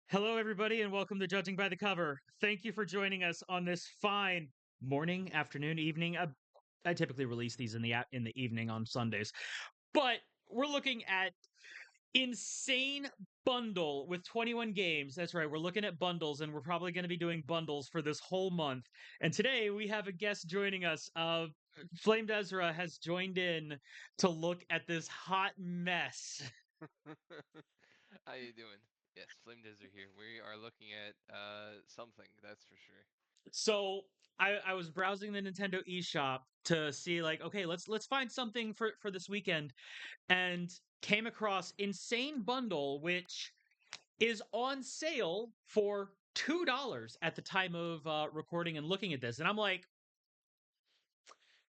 Hello, everybody, and welcome to Judging by the Cover. Thank you for joining us on this fine morning, afternoon, evening. I typically release these in the evening on Sundays, but we're looking at insane bundle with 21 games. That's right, we're looking at bundles, and we're probably going to be doing bundles for this whole month. And today we have a guest joining us. FlamedEzra has joined in to look at this hot mess. How you doing? Yes, FlamedEzra here. We are looking at something, that's for sure. So I was browsing the Nintendo eShop to see like, okay, let's find something for this weekend, and came across Insane Bundle, which is on sale for $2 at the time of recording and looking at this, and I'm like,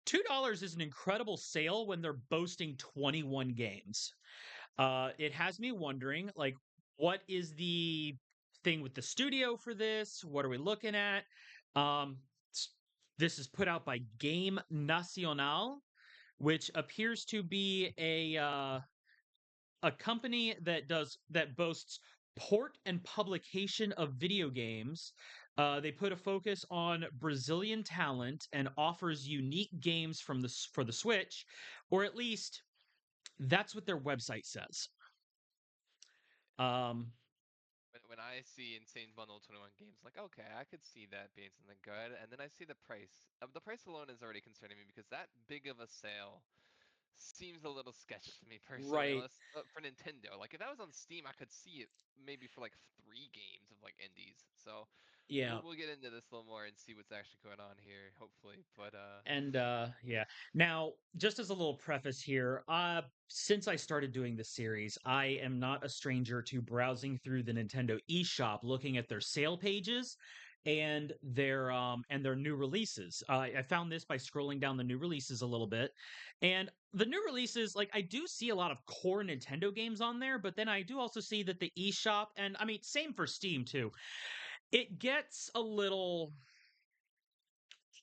$2 is an incredible sale when they're boasting 21 games. It has me wondering, like, what is the thing with the studio for this? What are we looking at? Um, this is put out by Game Nacional, which appears to be a company that boasts port and publication of video games. They put a focus on Brazilian talent and offers unique games for the Switch, or at least that's what their website says. Um, When I see Insane Bundle 21 games, like, okay, I could see that being something good. And then I see the price. The price alone is already concerning me because that big of a sale seems a little sketchy to me personally, right. unless for Nintendo. Like, if that was on Steam, I could see it maybe for like 3 games of like indies. So Yeah. we'll get into this a little more and see what's actually going on here, hopefully. But And yeah. Now, just as a little preface here, since I started doing this series, I am not a stranger to browsing through the Nintendo eShop, looking at their sale pages and their new releases. I found this by scrolling down the new releases a little bit. And the new releases, like, I do see a lot of core Nintendo games on there, but then I do also see that the eShop, and I mean, same for Steam too, it gets a little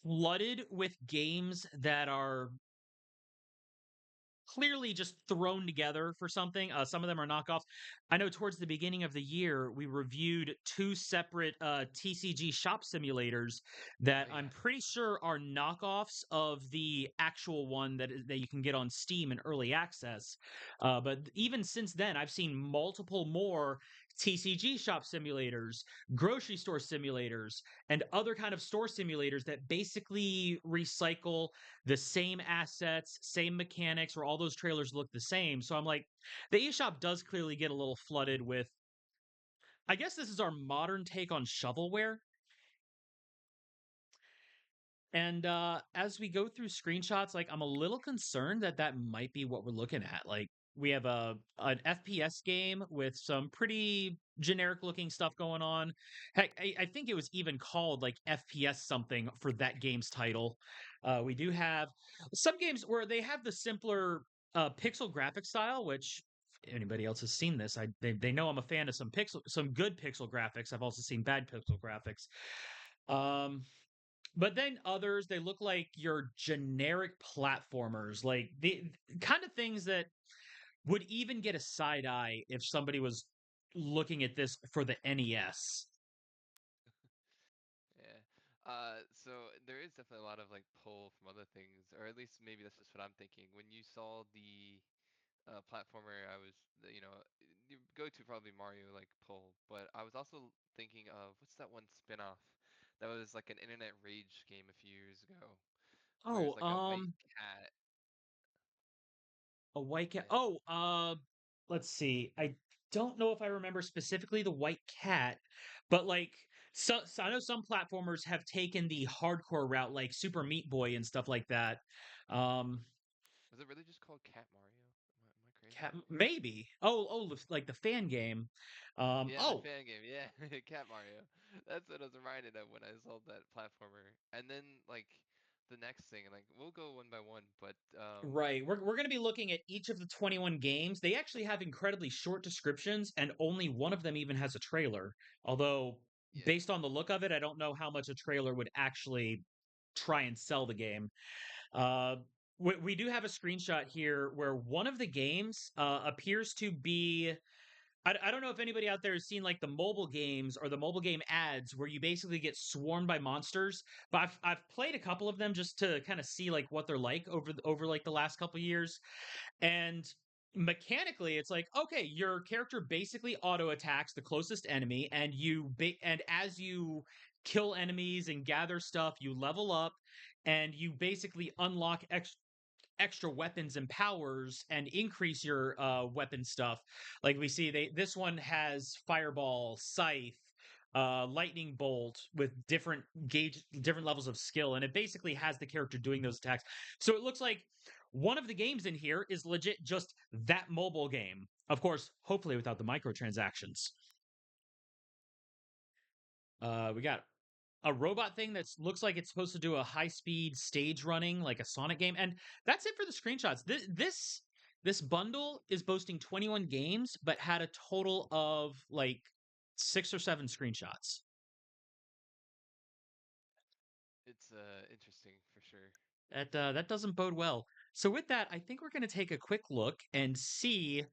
flooded with games that are clearly just thrown together for something. Some of them are knockoffs. I know towards the beginning of the year, we reviewed two separate TCG shop simulators oh that I'm yeah. pretty sure are knockoffs of the actual one that you can get on Steam in early access. But even since then, I've seen multiple more TCG shop simulators, grocery store simulators, and other kind of store simulators that basically recycle the same assets, same mechanics, where all those trailers look the same. So I'm like, the eShop does clearly get a little flooded with. I guess this is our modern take on shovelware. And as we go through screenshots, like, I'm a little concerned that that might be what we're looking at. Like, we have an FPS game with some pretty generic looking stuff going on. Heck, I think it was even called like FPS something for that game's title. We do have some games where they have the simpler pixel graphic style, which if anybody else has seen this, they know I'm a fan of some good pixel graphics. I've also seen bad pixel graphics. Um, but then others, they look like your generic platformers, like the kind of things that would even get a side eye if somebody was looking at this for the NES. Yeah. So there is definitely a lot of like pull from other things, or at least maybe that's just what I'm thinking. When you saw the platformer, you go to probably Mario like pull, but I was also thinking of what's that one spin-off that was like an internet rage game a few years ago, where Oh, it's like a white cat. a white cat. Yeah. Oh, let's see. I don't know if I remember specifically the white cat, but like, so I know some platformers have taken the hardcore route, like Super Meat Boy and stuff like that. Um, Was it really just called Cat Mario? Am I crazy? Cat maybe. Like the fan game. Yeah, the Oh, fan game. Yeah, Cat Mario. That's what I was reminded of when I saw that platformer. And then like the next thing, like we'll go one by one, but right. We're going to be looking at each of the 21 games. They actually have incredibly short descriptions, and only one of them even has a trailer. Although, yeah. based on the look of it, I don't know how much a trailer would actually try and sell the game. Uh, we do have a screenshot here where one of the games appears to be I don't know if anybody out there has seen like the mobile games or the mobile game ads where you basically get swarmed by monsters, but I've played a couple of them just to kind of see like what they're like over like the last couple years. And mechanically, it's like, okay, your character basically auto attacks the closest enemy, and and as you kill enemies and gather stuff, you level up, and you basically unlock extra weapons and powers and increase your weapon stuff. Like we see, this one has fireball, scythe, lightning bolt with different levels of skill, and it basically has the character doing those attacks. So it looks like one of the games in here is legit just that mobile game. Of course, hopefully without the microtransactions. We got a robot thing that looks like it's supposed to do a high speed stage running like a Sonic game, and that's it for the screenshots. This bundle is boasting 21 games, but had a total of like 6 or 7 screenshots. It's interesting for sure. That doesn't bode well. So with that, I think we're going to take a quick look and see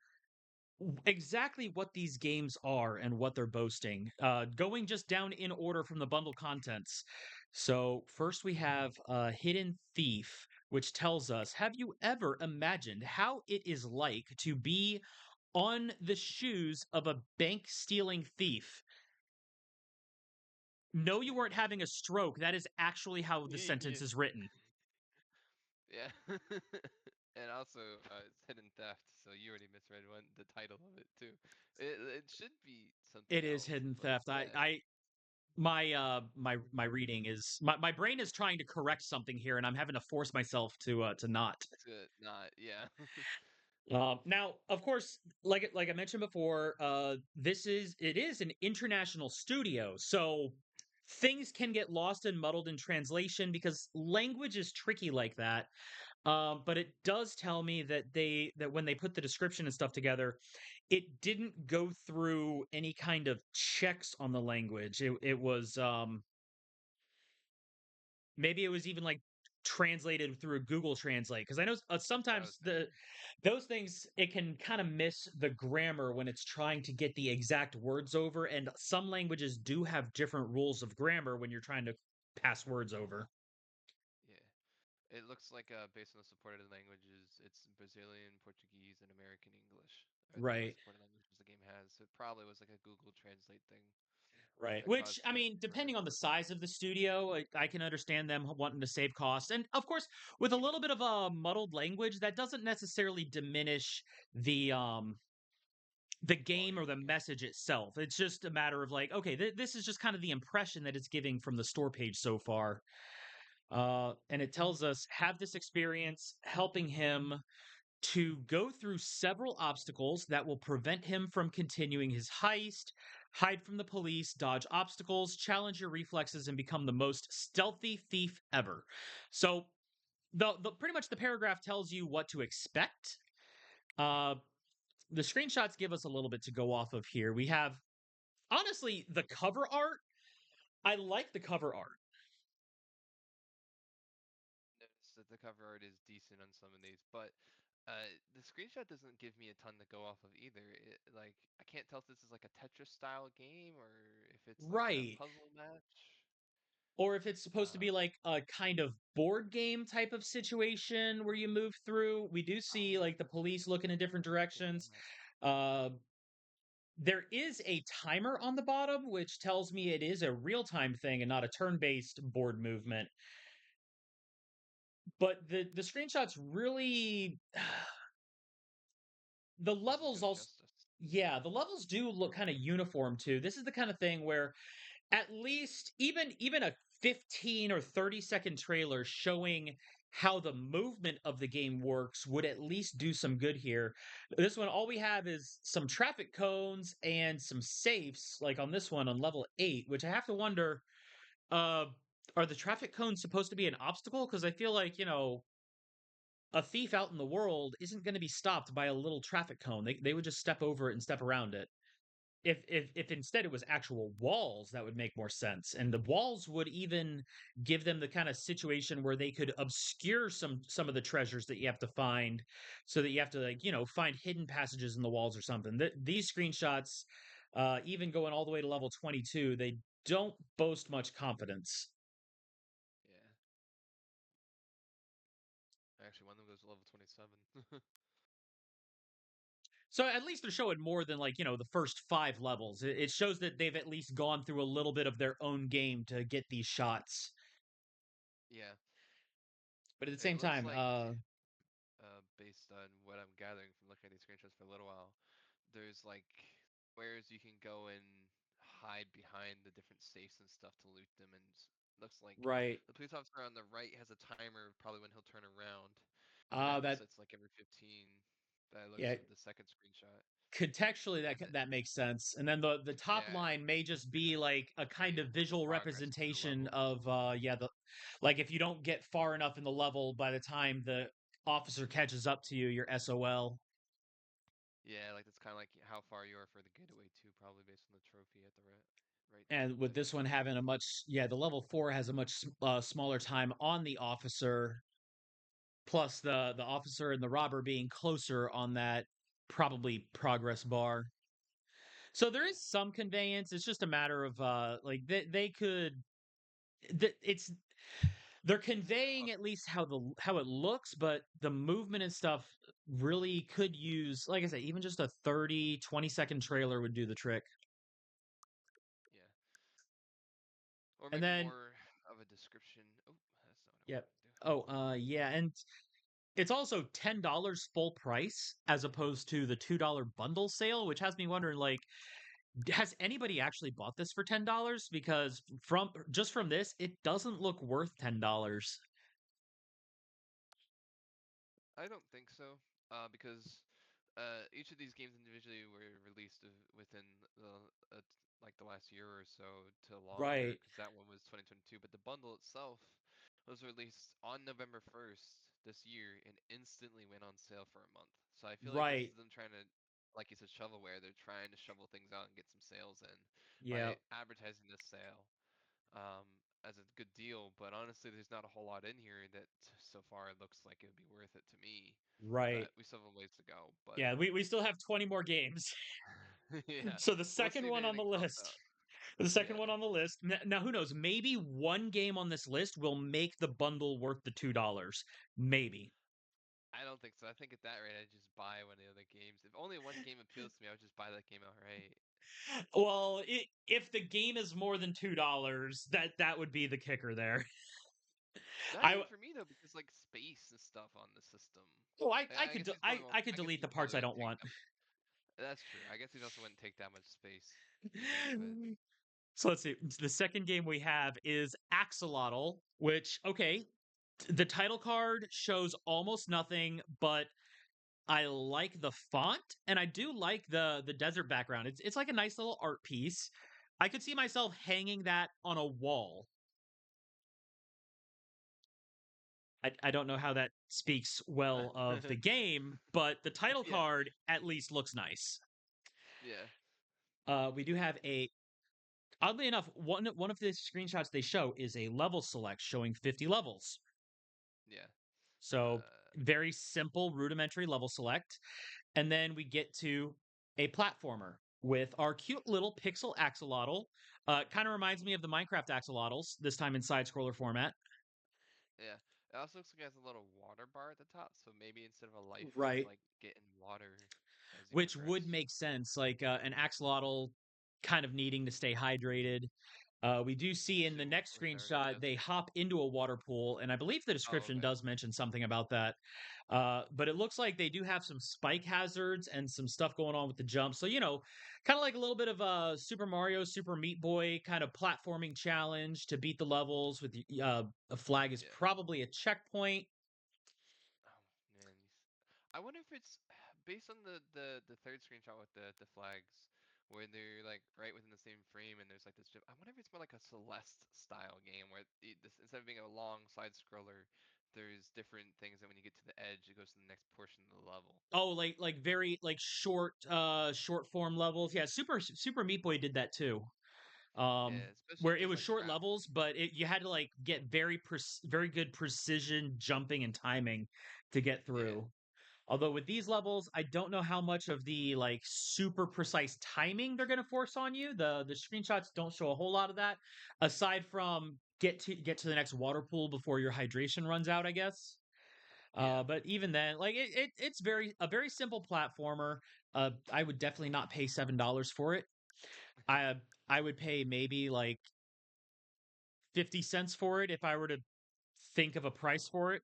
exactly what these games are and what they're boasting. Going just down in order from the bundle contents. So first we have Hidden Thief, which tells us, have you ever imagined how it is like to be on the shoes of a bank stealing thief? No, you weren't having a stroke. That is actually how the sentence Yeah. is written. Yeah. And also, it's hidden theft, so you already misread the title of it too. It should be something It is else, hidden but theft. yeah, I my reading is my brain is trying to correct something here, and I'm having to force myself to not. to not, yeah. Now, of course, like I mentioned before, it is an international studio, so things can get lost and muddled in translation because language is tricky like that. But it does tell me that when they put the description and stuff together, it didn't go through any kind of checks on the language. It was maybe it was even like translated through a Google Translate, because I know That's what I was sometimes thinking. those things, it can kind of miss the grammar when it's trying to get the exact words over, and some languages do have different rules of grammar when you're trying to pass words over. Yeah. It looks like based on the supported languages, it's Brazilian, Portuguese, and American English are the only Right. supported languages the game has. So it probably was like a Google Translate thing Right. that Which, caused I that mean, error. depending on the size of the studio, I can understand them wanting to save costs. And of course, with a little bit of a muddled language, that doesn't necessarily diminish the um the game Quality or of the the game. message itself. It's just a matter of like, okay, this is just kind of the impression that it's giving from the store page so far. And it tells us, have this experience helping him to go through several obstacles that will prevent him from continuing his heist, hide from the police, dodge obstacles, challenge your reflexes, and become the most stealthy thief ever. So the pretty much the paragraph tells you what to expect. Uh, the screenshots give us a little bit to go off of here. We have, honestly, the cover art. I like the cover art. Notice that the cover art is decent on some of these, but the screenshot doesn't give me a ton to go off of either. Like I can't tell if this is like a Tetris style game or if it's like a Right. puzzle match. Or if it's supposed to Uh, be like a kind of board game type of situation where you move through. We do see like the oh, police looking in different directions. yeah. Uh, there is a timer on the bottom, which tells me it is a real time thing and not a turn based board movement. But the screenshots really, the Doesn't levels do it also, justice. yeah, the levels do look kind of uniform too. This is the kind of thing where at least even a 15 or 30-second trailer showing how the movement of the game works would at least do some good here. This one, all we have is some traffic cones and some safes, like on this one on level 8, which I have to wonder, uh are the traffic cones supposed to be an obstacle? Because I feel like, a thief out in the world isn't going to be stopped by a little traffic cone. They would just step over it and step around it. if instead it was actual walls, that would make more sense. And the walls would even give them the kind of situation where they could obscure some of the treasures that you have to find, so that you have to, like, find hidden passages in the walls or something. These screenshots, even going all the way to level 22, they don't boast much confidence. Yeah. Actually, one of them goes to level 27. So at least they're showing more than, like, the first 5 levels. It shows that they've at least gone through a little bit of their own game to get these shots. Yeah. But at the It same looks time, like, based on what I'm gathering from looking at these screenshots for a little while, there's like whereas you can go and hide behind the different safes and stuff to loot them, and looks like right. the police officer on the right has a timer of probably when he'll turn around, and that That resets like every 15. That looks Yeah, at the second screenshot, contextually and that makes sense. And then the top yeah, line may just be like a kind be of visual progress through the representation level. of, the like, if you don't get far enough in the level by the time the officer catches up to you, you're SOL. Yeah, like that's kind of like how far you are for the getaway too, probably based on the trophy at the right And with this one section. having the level 4 has a much smaller time on the officer, plus the officer and the robber being closer on that probably progress bar. So there Yeah, is some conveyance. It's just a matter of, like, they could, it's they're it's conveying tough. at least how it looks, but the movement and stuff really could use, like I said, even just a 30-20 second trailer would do the trick. Yeah, or And maybe then, more of a description. Oh, that's not what I yep. wanted to do. Oh, yeah, and it's also $10 full price as opposed to the $2 bundle sale, which has me wondering, like, has anybody actually bought this for $10? Because from this, it doesn't look worth $10. I don't think so, because each of these games individually were released within like the last year or so to longer, Right, because that one was 2022. But the bundle itself was released on November 1st this year and instantly went on sale for a month. So I feel like this right, is them trying to, like you said, shovelware. They're trying to shovel things out and get some sales in yeah, by advertising this sale as a good deal, but honestly, there's not a whole lot in here that so far it looks like it would be worth it to me. right. But we still have a ways to go. But Yeah, we still have 20 more games. yeah, So the we'll second see if one on the anything pops list, up. the second Yeah, one on the list. Now, who knows? Maybe one game on this list will make the bundle worth the $2. Maybe. I don't think so. I think at that rate, I'd just buy one of the other games. If only one game appeals to me, I would just buy that game outright. Well, if the game is more than $2, that would be the kicker there. Not I even for me though, because like space and stuff on the system. oh, I I could guess de- these probably won't. I could I guess delete these the probably parts I wouldn't don't take want. that much. That's true. I guess these also wouldn't take that much space either. But So let's see. The second game we have is Axolotl, which, okay, the title card shows almost nothing, but I like the font and I do like the desert background. It's like a nice little art piece. I could see myself hanging that on a wall. I don't know how that speaks well of the game, but the title yeah, card at least looks nice. yeah, We do have a Oddly enough, one of the screenshots they show is a level select showing 50 levels. yeah. So very simple rudimentary level select. And then we get to a platformer with our cute little pixel axolotl. Kind of reminds me of the Minecraft axolotls, this time in side scroller format. Yeah. It also looks like it has a little water bar at the top, so maybe instead of a life, it's Right. like getting water as you Which would progress. make sense, like, an axolotl kind of needing to stay hydrated. We do see in Especially the next when they're in the screenshot they desert. hop into a water pool, and I believe the Oh, description okay. does mention something about that. But it looks like they do have some spike hazards and some stuff going on with the jump. So, kind of like a little bit of a Super Mario, Super Meat Boy kind of platforming challenge to beat the levels. With a flag is Yeah. probably a checkpoint. Oh man, I wonder if it's based on the third screenshot with the flags, where they're like right within the same frame, and there's like this. I wonder if it's more like a Celeste style game where this, instead of being a long side scroller, there's different things that when you get to the edge, it goes to the next portion of the level. Oh, like very like short form levels. Yeah, Super Meat Boy did that too. Yeah, especially Where if it there's was like short travel. levels, but you had to like get very good precision jumping and timing to get Yeah, through. Although with these levels, I don't know how much of the like super precise timing they're going to force on you. The screenshots don't show a whole lot of that, aside from get to the next water pool before your hydration runs out, I guess. yeah. But even then, like it's very simple platformer. I would definitely not pay $7 for it. I I would pay maybe like 50 cents for it if I were to think of a price for it.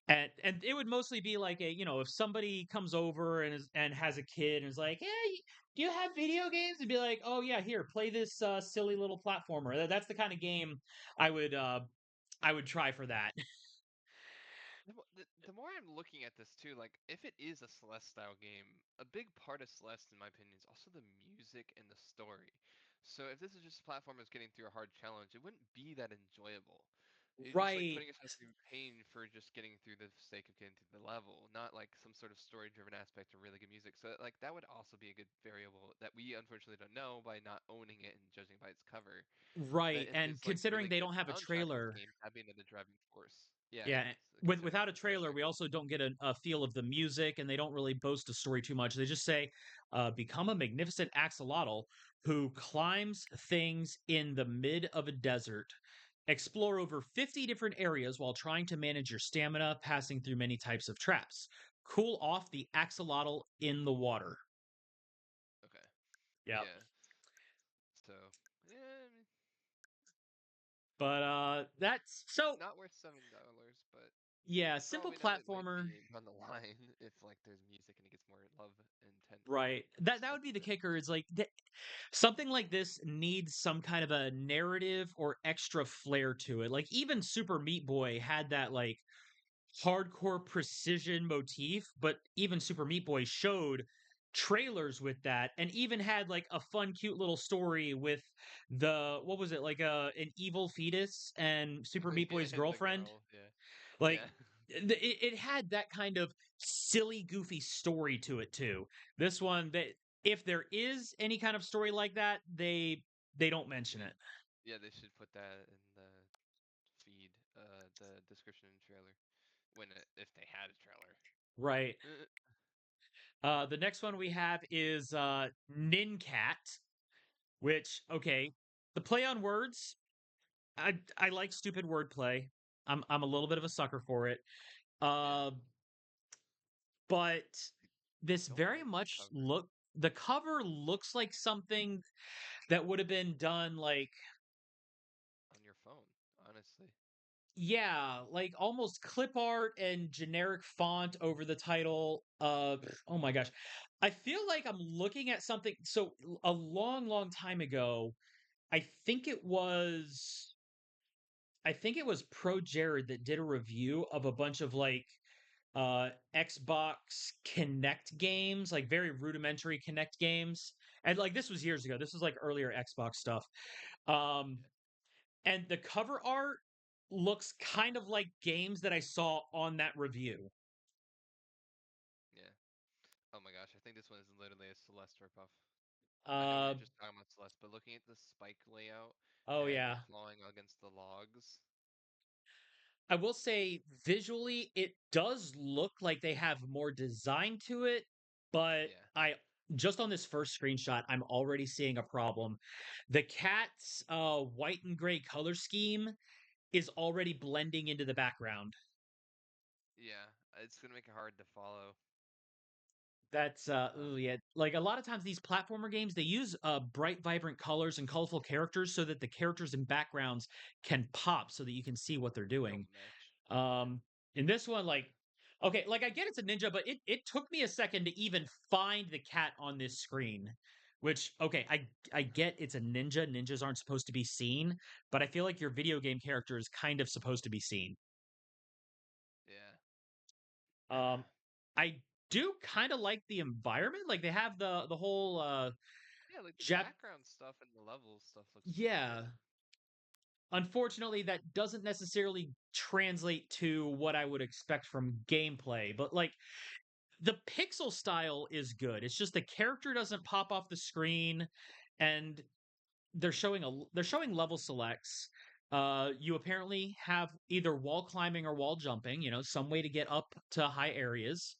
And it would mostly be like a, if somebody comes over and has a kid and is like, "Hey, do you have video games?" And be like, "Oh yeah, here, play this silly little platformer." That's the kind of game I would uh I would try for that. The more I'm looking at this too, like if it is a Celeste style game, a big part of Celeste, in my opinion, is also the music and the story. So if this is just a platform that's getting through a hard challenge, it wouldn't be that enjoyable. You're just like Right. putting yourself through pain for just getting through the sake of getting through the level, not like some sort of story-driven aspect or really good music. So like that would also be a good variable that we unfortunately don't know by not owning it and judging by its cover. That Right. if And there's like considering really they good don't have a soundtrack in this trailer, game, that'd be another driving force. Yeah, yeah, so considering without a there's no trailer, trailer. we also don't get a feel of the music, and they don't really boast a story too much. They just say, "Become a magnificent axolotl who climbs things in the mid of a desert. Explore over 50 different areas while trying to manage your stamina, passing through many types of traps. Cool off the axolotl in the water." Okay. Yeah, Yeah. So yeah, I mean, but that's so. not worth $7, but Yeah, for all simple we know, it might platformer. be on the line if like there's music and it gets more love intent Right. That stuff would be the with it. kicker. Is like something like this needs some kind of a narrative or extra flair to it. Like even Super Meat Boy had that like hardcore precision motif, but even Super Meat Boy showed trailers with that and even had like a fun cute little story with the what was it like an evil fetus and Super Meat Yeah, Boy's and the girlfriend. girl. Yeah. Like Yeah. it had that kind of silly, goofy story to it too. This one, that if there is any kind of story like that, they don't mention it. Yeah, they should put that in the feed, the description and trailer if they had a trailer. Right. The next one we have is Nin Cat, which okay, the play on words. I like stupid wordplay. I'm a little bit of a sucker for it. Yeah. Uh, but this Don't very like the much cover look. The cover looks like something that would have been done like, on your phone, honestly. yeah, like almost clip art and generic font over the title. Oh my gosh. I feel like I'm looking at something. So a long time ago, I think it was I think it was Pro Jared that did a review of a bunch of like Xbox Connect games, like very rudimentary Connect games. And like this was years ago. This was like earlier Xbox stuff. Um and the cover art looks kind of like games that I saw on that review. Yeah. Oh my gosh, I think this one is literally a Celeste ripoff. I know we Uh were just talking about Celeste, but looking at the spike layout oh and the yeah. clawing against the logs, I will say visually it does look like they have more design to it, but yeah, I just on this first screenshot, I'm already seeing a problem. The cat's white and gray color scheme is already blending into the background. yeah, it's gonna make it hard to follow. That's Um, ooh, yeah. Like a lot of times these platformer games, they use bright, vibrant colors and colorful characters so that the characters and backgrounds can pop so that you can see what they're doing. don't match. Yeah, Um, in this one, like, okay, like I get it's a ninja, but it took me a second to even find the cat on this screen. Which, okay, I get it's a ninja. Ninjas aren't supposed to be seen, but I feel like your video game character is kind of supposed to be seen. yeah, Um, I do kind of like the environment. Like they have the whole yeah. Like the Jap. background stuff and the level stuff looks pretty Yeah, good. unfortunately, that doesn't necessarily translate to what I would expect from gameplay. But like the pixel style is good. It's just the character doesn't pop off the screen, and they're showing level selects. You apparently have either wall climbing or wall jumping. You know, some way to get up to high areas.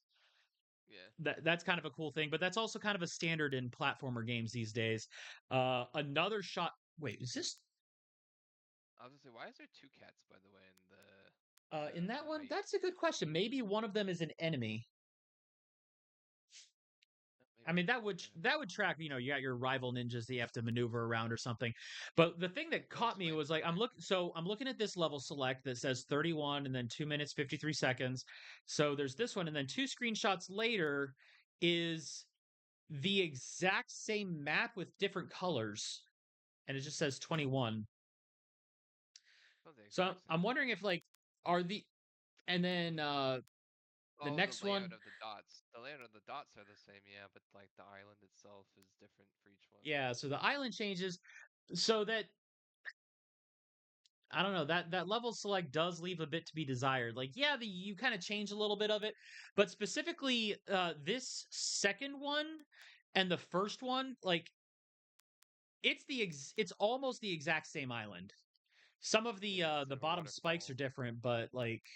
Yeah. That's kind of a cool thing, but that's also kind of a standard in platformer games these days. Another shot. Wait, is this I was gonna say, why is there two cats, by the way, in in that the one? height? That's a good question. Maybe one of them is an enemy. Oh, I maybe. mean, Okay. that would track. You know, you got your rival ninjas that you have to maneuver around or something. But the thing that It'll caught me explain was it like more. I'm looking at this level select that says 31 and then 2 minutes 53 seconds. So there's this one, and then two screenshots later is the exact same map with different colors, and it just says 21. Oh, the So exact same I'm map. wondering if like are the and then the Oh, the next layout one, of the dots. The layout of the dots are the same, yeah, but like the island itself is different for each one. yeah. So the island changes so that I don't know that level select does leave a bit to be desired. Like, yeah, you kind of change a little bit of it, but specifically this second one and the first one, like it's almost the exact same island. Some of Yeah, the instead of a bottom spikes are waterfall. different, but like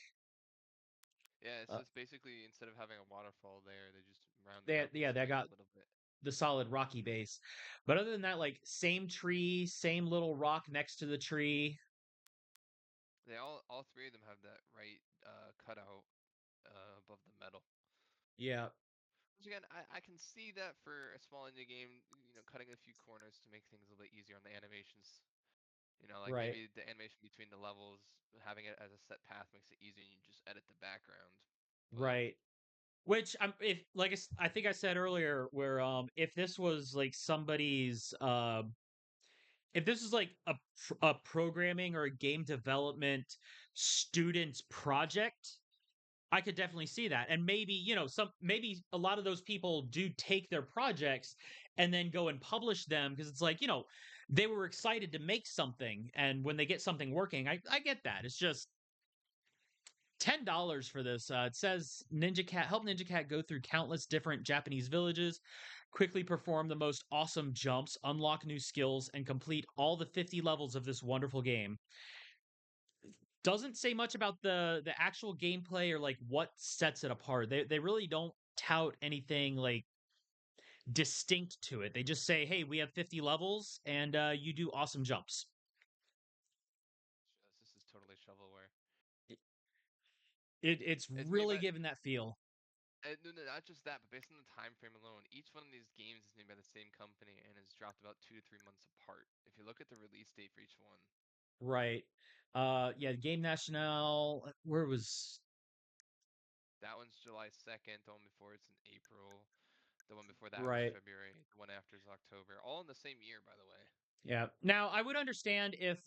Yeah, it's uh, just basically instead of having a waterfall there, they just rounded they out the yeah they spike got a little bit. the solid rocky base. But other than that, like same tree, same little rock next to the tree. They all three of them have that right cutout above the metal. Yeah, Which again, I can see that for a small indie game, cutting a few corners to make things a little bit easier on the animations. Like right, maybe the animation between the levels, having it as a set path makes it easier and you just edit the background. But right. Which I'm if like I think I said earlier, where if this was like somebody's if this is like a programming or a game development student's project, I could definitely see that. And maybe, you know, maybe a lot of those people do take their projects and then go and publish them because it's like, you know, they were excited to make something and when they get something working, I get that. It's just $10 for this. It says help Ninja Cat go through countless different Japanese villages, quickly perform the most awesome jumps, unlock new skills, and complete all the 50 levels of this wonderful game. Doesn't say much about the actual gameplay or like what sets it apart. They really don't tout anything like distinct to it. They just say, "Hey, we have 50 levels and you do awesome jumps." this is totally shovelware. It's It's made really by given that feel. no, no, not just that, but based on the time frame alone, each one of these games is made by the same company and is dropped about 2 to 3 months apart. If you look at the release date for each one, Right. Yeah, Game National, where was that one's July 2nd. The one before it's in April. The one before that was right. February. The one after is October. All in the same year, by the way. Yeah. Now, I would understand if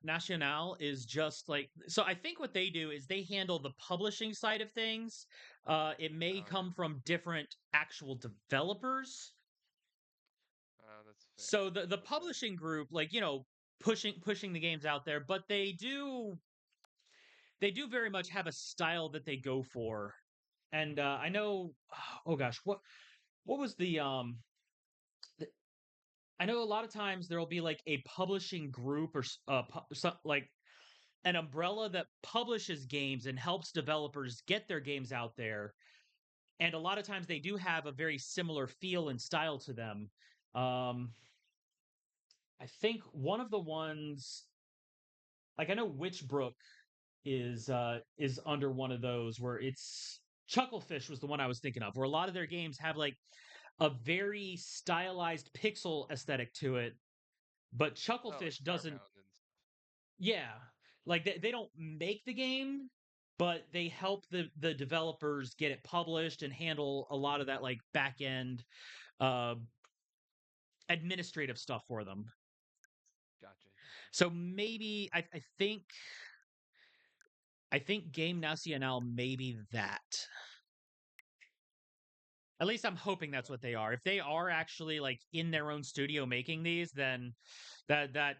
National is just like so I think what they do is they handle the publishing side of things. It may Oh yeah. come from different actual developers. That's fair. So the Okay. publishing group like, you know, pushing the games out there, but they do very much have a style that they go for. And I know oh gosh, what was I know a lot of times there'll be like a publishing group or like an umbrella that publishes games and helps developers get their games out there. And a lot of times they do have a very similar feel and style to them. Um, I think one of the ones, like I know Witchbrook is under one of those where it's Chucklefish was the one I was thinking of, where a lot of their games have like a very stylized pixel aesthetic to it, but Oh, like Chucklefish doesn't. Starbound and stuff. Yeah. Like they don't make the game, but they help the developers get it published and handle a lot of that like back end uh administrative stuff for them. Gotcha, gotcha. So maybe I think Game Nacional maybe that. At least I'm hoping that's Okay. what they are. If they are actually like in their own studio making these, then that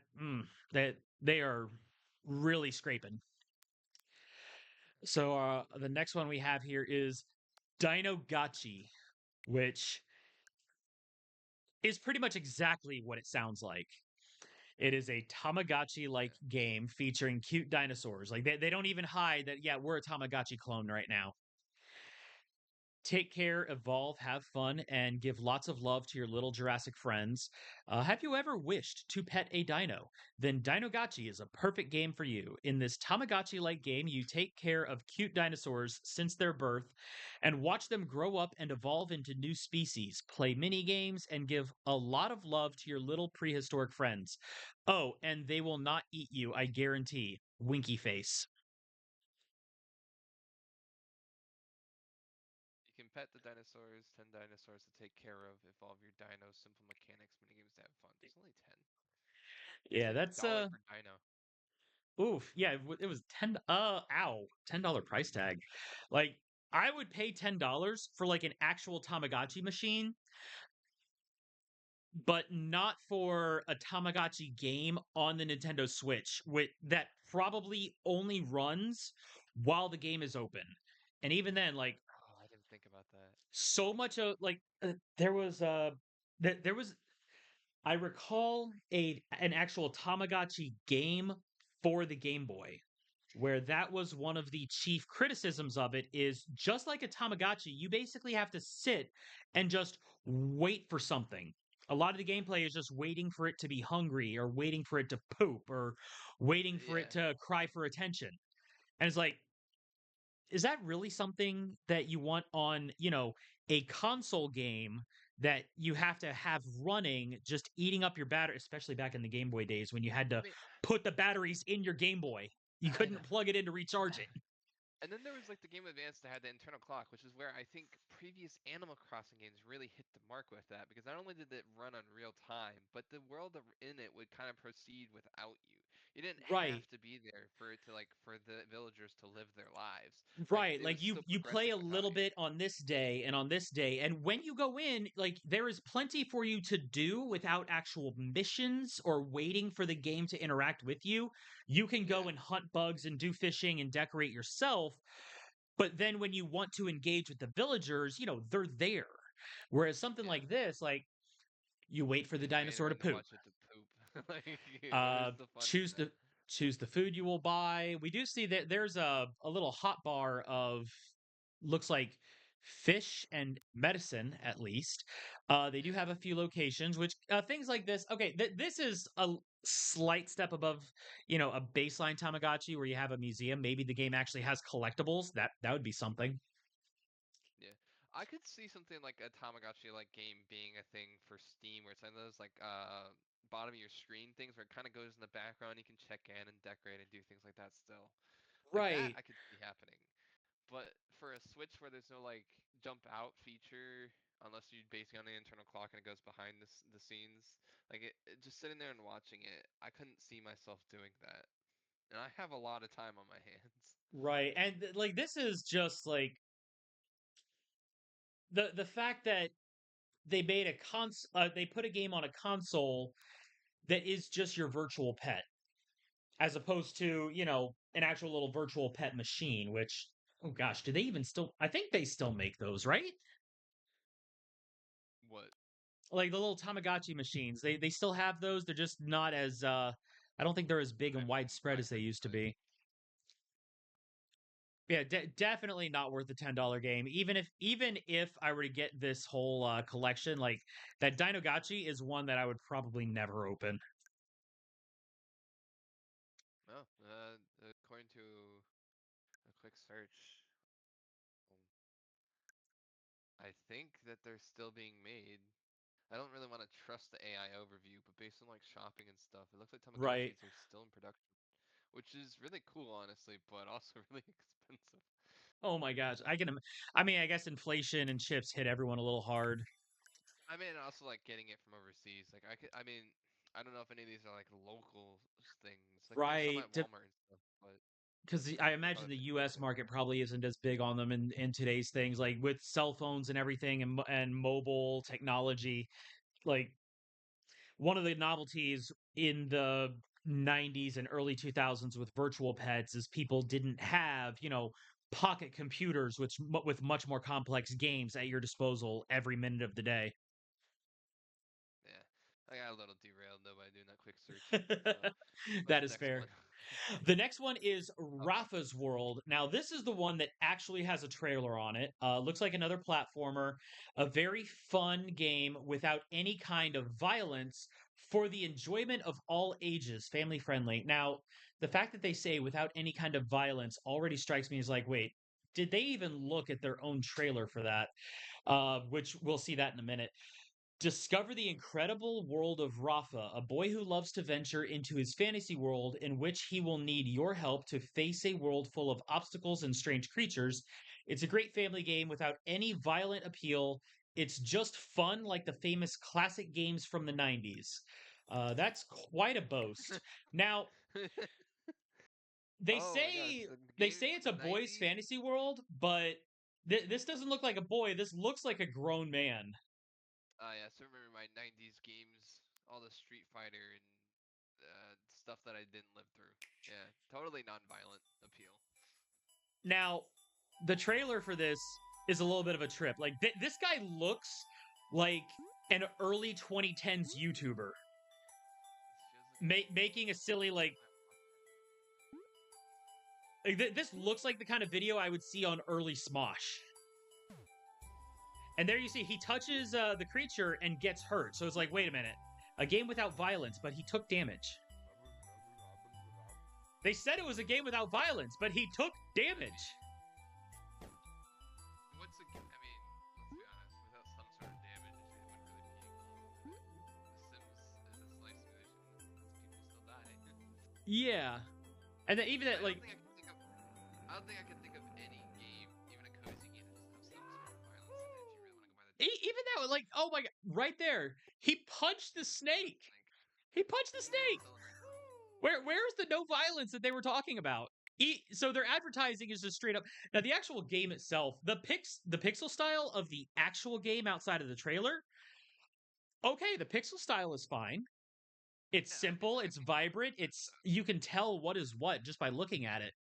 they are really scraping. So the next one we have here is Dino Gotchi, which is pretty much exactly what it sounds like. It is a Tamagotchi like Yeah. game featuring cute dinosaurs. Like they don't even hide that, yeah, we're a Tamagotchi clone right now. Take care, evolve, have fun, and give lots of love to your little Jurassic friends. Have you ever wished to pet a dino? Then Dinogotchi is a perfect game for you. In this Tamagotchi like game, you take care of cute dinosaurs since their birth and watch them grow up and evolve into new species, play mini games, and give a lot of love to your little prehistoric friends. Oh, and they will not eat you, I guarantee. Winky face. You can pet the dinosaurs, 10 dinosaurs to take care of, evolve your dinos, simple mechanics, minigames to have fun. There's only 10. It's Yeah, like a that's dollar per dino. oof, yeah, it was 10 ow, $10 price tag. Like I would pay $10 for like an actual Tamagotchi machine, but not for a Tamagotchi game on the Nintendo Switch with that probably only runs while the game is open. And even then like Oh, I didn't think about that. so much of like there was I recall a an actual Tamagotchi game for the Game Boy, where that was one of the chief criticisms of it is just like a Tamagotchi, you basically have to sit and just wait for something. A lot of the gameplay is just waiting for it to be hungry or waiting for it to poop or waiting for it Yeah. to cry for attention. And it's like, is that really something that you want on, a console game that you have to have running, just eating up your battery, especially back in the Game Boy days when you had I to mean, put the batteries in your Game Boy? You I couldn't know. plug it in to recharge it. And then there was like the Game Advance that had the internal clock, which is where I think previous Animal Crossing games really hit the mark with that, because not only did it run on real time, but the world in it would kind of proceed without you. You didn't Right. have to be there for it to like for the villagers to live their lives. Like Right, it was like you still you play progressing a without little you. bit on this day and on this day, and when you go in, like there is plenty for you to do without actual missions or waiting for the game to interact with you. You can Yeah, go and hunt bugs and do fishing and decorate yourself, but then when you want to engage with the villagers, they're there. Whereas something yeah. like this, like you wait for You're the just waiting dinosaur to around to poop. watch it to poop. Like, Uh, where's the fun in choose that? the food you will buy. We do see that there's a little hot bar of looks like fish and medicine at least. They do Yeah. have a few locations, which things like this. Okay, this is a slight step above, a baseline Tamagotchi where you have a museum. Maybe the game actually has collectibles. That would be something. Yeah, I could see something like a Tamagotchi like game being a thing for Steam, where it's one of those like bottom of your screen things where it kind of goes in the background. You can check in and decorate and do things like that still. Like that, Right. I could see happening. But for a Switch where there's no like jump out feature, unless you basically on the internal clock and it goes behind the scenes, like just sitting there and watching it, I couldn't see myself doing that. And I have a lot of time on my hands. Right. And like this is just like the fact that they put a game on a console that is just your virtual pet as opposed to, an actual little virtual pet machine, which, oh gosh, do they even still, I think they still make those, right? What? Like the little Tamagotchi machines, they still have those. They're just not as, I don't think they're as big and widespread I as they couldn't used to tell you. be. Yeah, definitely not worth the $10 game. Even if I were to get this whole collection, like that Dinogotchi is one that I would probably never open. Oh, according to a quick search, um, I think that they're still being made. I don't really want to trust the AI overview, but based on like shopping and stuff, it looks like Right. Tamagotchis are still in production, which is really cool, honestly, but also really expensive. Oh my gosh, I mean, I guess inflation and chips hit everyone a little hard. I mean, also like getting it from overseas. Like I could, I mean, I don't know if any of these are like local things. Like there's some Right. at Walmart and stuff, but. because I imagine Oh, the U.S. market probably isn't as big on them in today's things, like with cell phones and everything, and mobile technology. Like one of the novelties in the 90s and early 2000s with virtual pets is people didn't have, pocket computers with much more complex games at your disposal every minute of the day. yeah. I got a little derailed though by doing that quick search. So, what's That the is next fair. one? The next one is Okay. Rafa's World. Now, this is the one that actually has a trailer on it. Looks like another platformer, a very fun game without any kind of violence for the enjoyment of all ages, family friendly. Now, the fact that they say without any kind of violence already strikes me as like, wait, did they even look at their own trailer for that? Which we'll see that in a minute. Discover the incredible world of Rafa, a boy who loves to venture into his fantasy world in which he will need your help to face a world full of obstacles and strange creatures. It's a great family game without any violent appeal. It's just fun like the famous classic games from the 90s. That's quite a boast. Now, they Oh my gosh, say the they game say from it's a the boy's 90s? fantasy world, but this doesn't look like a boy. This looks like a grown man. Oh yeah, so remember my 90s games, all the Street Fighter and stuff that I didn't live through. Yeah, totally non-violent appeal. Now, the trailer for this is a little bit of a trip. Like this guy looks like an early 2010s YouTuber This feels like a making a silly game like. I This looks like the kind of video I would see on early Smosh. And there you see he touches the creature and gets hurt. So it's like, wait a minute, a game without violence, but he took damage. They said it was a game without violence, but he took damage. What's a? I mean, let's be honest. Without some sort of damage, it wouldn't really be a game. The Sims is a slice simulation. People still die. Yeah, and then even that I don't like think I can think of. I don't think I can think of any game, even a cozy game, that doesn't have some sort of violence in it. If you really want to go by the even definition. that like, oh my god, right there, he punched the Punch snake. the snake. He punched the Yeah, snake. totally. Where's the no violence that they were talking about? So their advertising is just straight up. Now the actual game itself, the pixel style of the actual game outside of the trailer, okay, the pixel style is fine. It's Yeah, simple, I it's can vibrant, agree with it's that. you can tell what is what just by looking at it.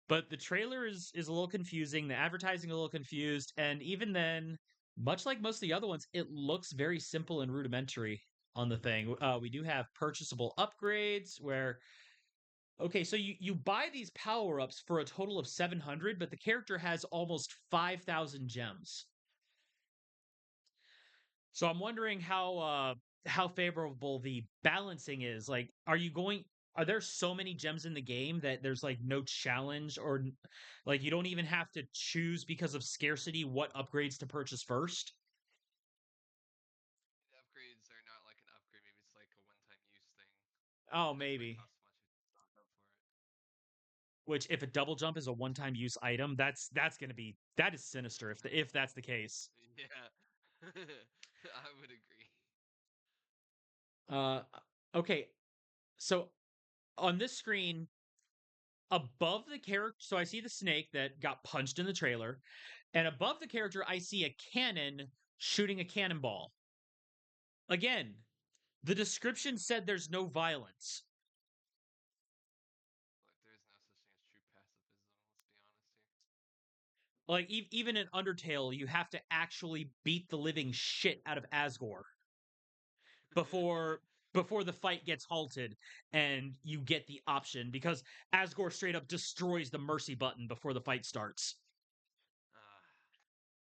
But the trailer is a little confusing, the advertising a little confused, and even then, much like most of the other ones, it looks very simple and rudimentary on the thing. We do have purchasable upgrades where okay, so you buy these power-ups for a total of 700, but the character has almost 5,000 gems. So I'm wondering how favorable the balancing is. Like, are there so many gems in the game that there's like no challenge or like you don't even have to choose because of scarcity what upgrades to purchase first? The upgrades are not like an upgrade. Maybe it's like a one-time use thing. Oh, It doesn't really maybe. cost much if you stock up for it. Which if a double jump is a one-time use item, that's going to be that is sinister if that's the case. Yeah, I would agree. Uh okay, so on this screen above the character, so I see the snake that got punched in the trailer, and above the character I see a cannon shooting a cannonball. Again, the description said there's no violence. Like, there is no such thing as true pacifism. Let's be honest here. Like even in Undertale, you have to actually beat the living shit out of Asgore before before the fight gets halted and you get the option because Asgore straight up destroys the mercy button before the fight starts. Ah,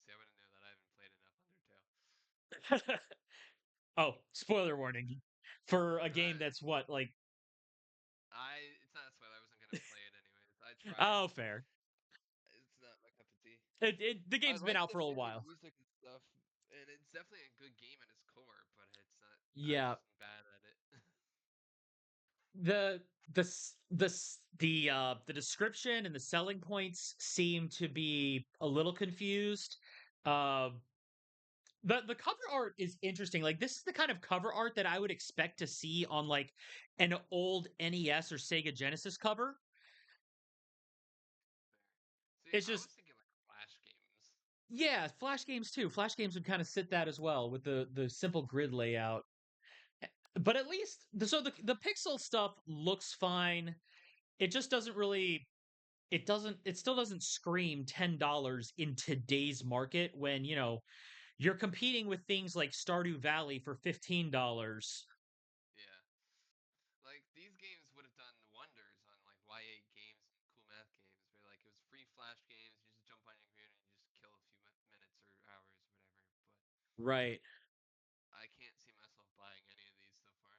see, I wouldn't know that. I haven't played enough Undertale. Oh, spoiler warning for a game Uh, that's what like it's not a spoiler. I wasn't gonna play it anyways. I tried. oh fair. It's not my cup of tea. The I game's been like out the for a little family while. music and stuff, and it's definitely a good game at its core. But it's not. I Yeah, just am bad at it. the the description and the selling points seem to be a little confused. Uh, the cover art is interesting. Like this is the kind of cover art that I would expect to see on like an old NES or Sega Genesis cover. See, It's I was just thinking like Flash games. yeah, Flash games too. Flash games would kind of sit that as well with the simple grid layout. But at least the pixel stuff looks fine. It just doesn't really it still doesn't scream $10 in today's market when, you're competing with things like Stardew Valley for $15. Yeah. Like these games would have done wonders on like YA games and cool math games, where like it was free Flash games. You just jump on your computer and you just kill a few minutes or hours or whatever. But Right. I can't see myself buying any of these so far.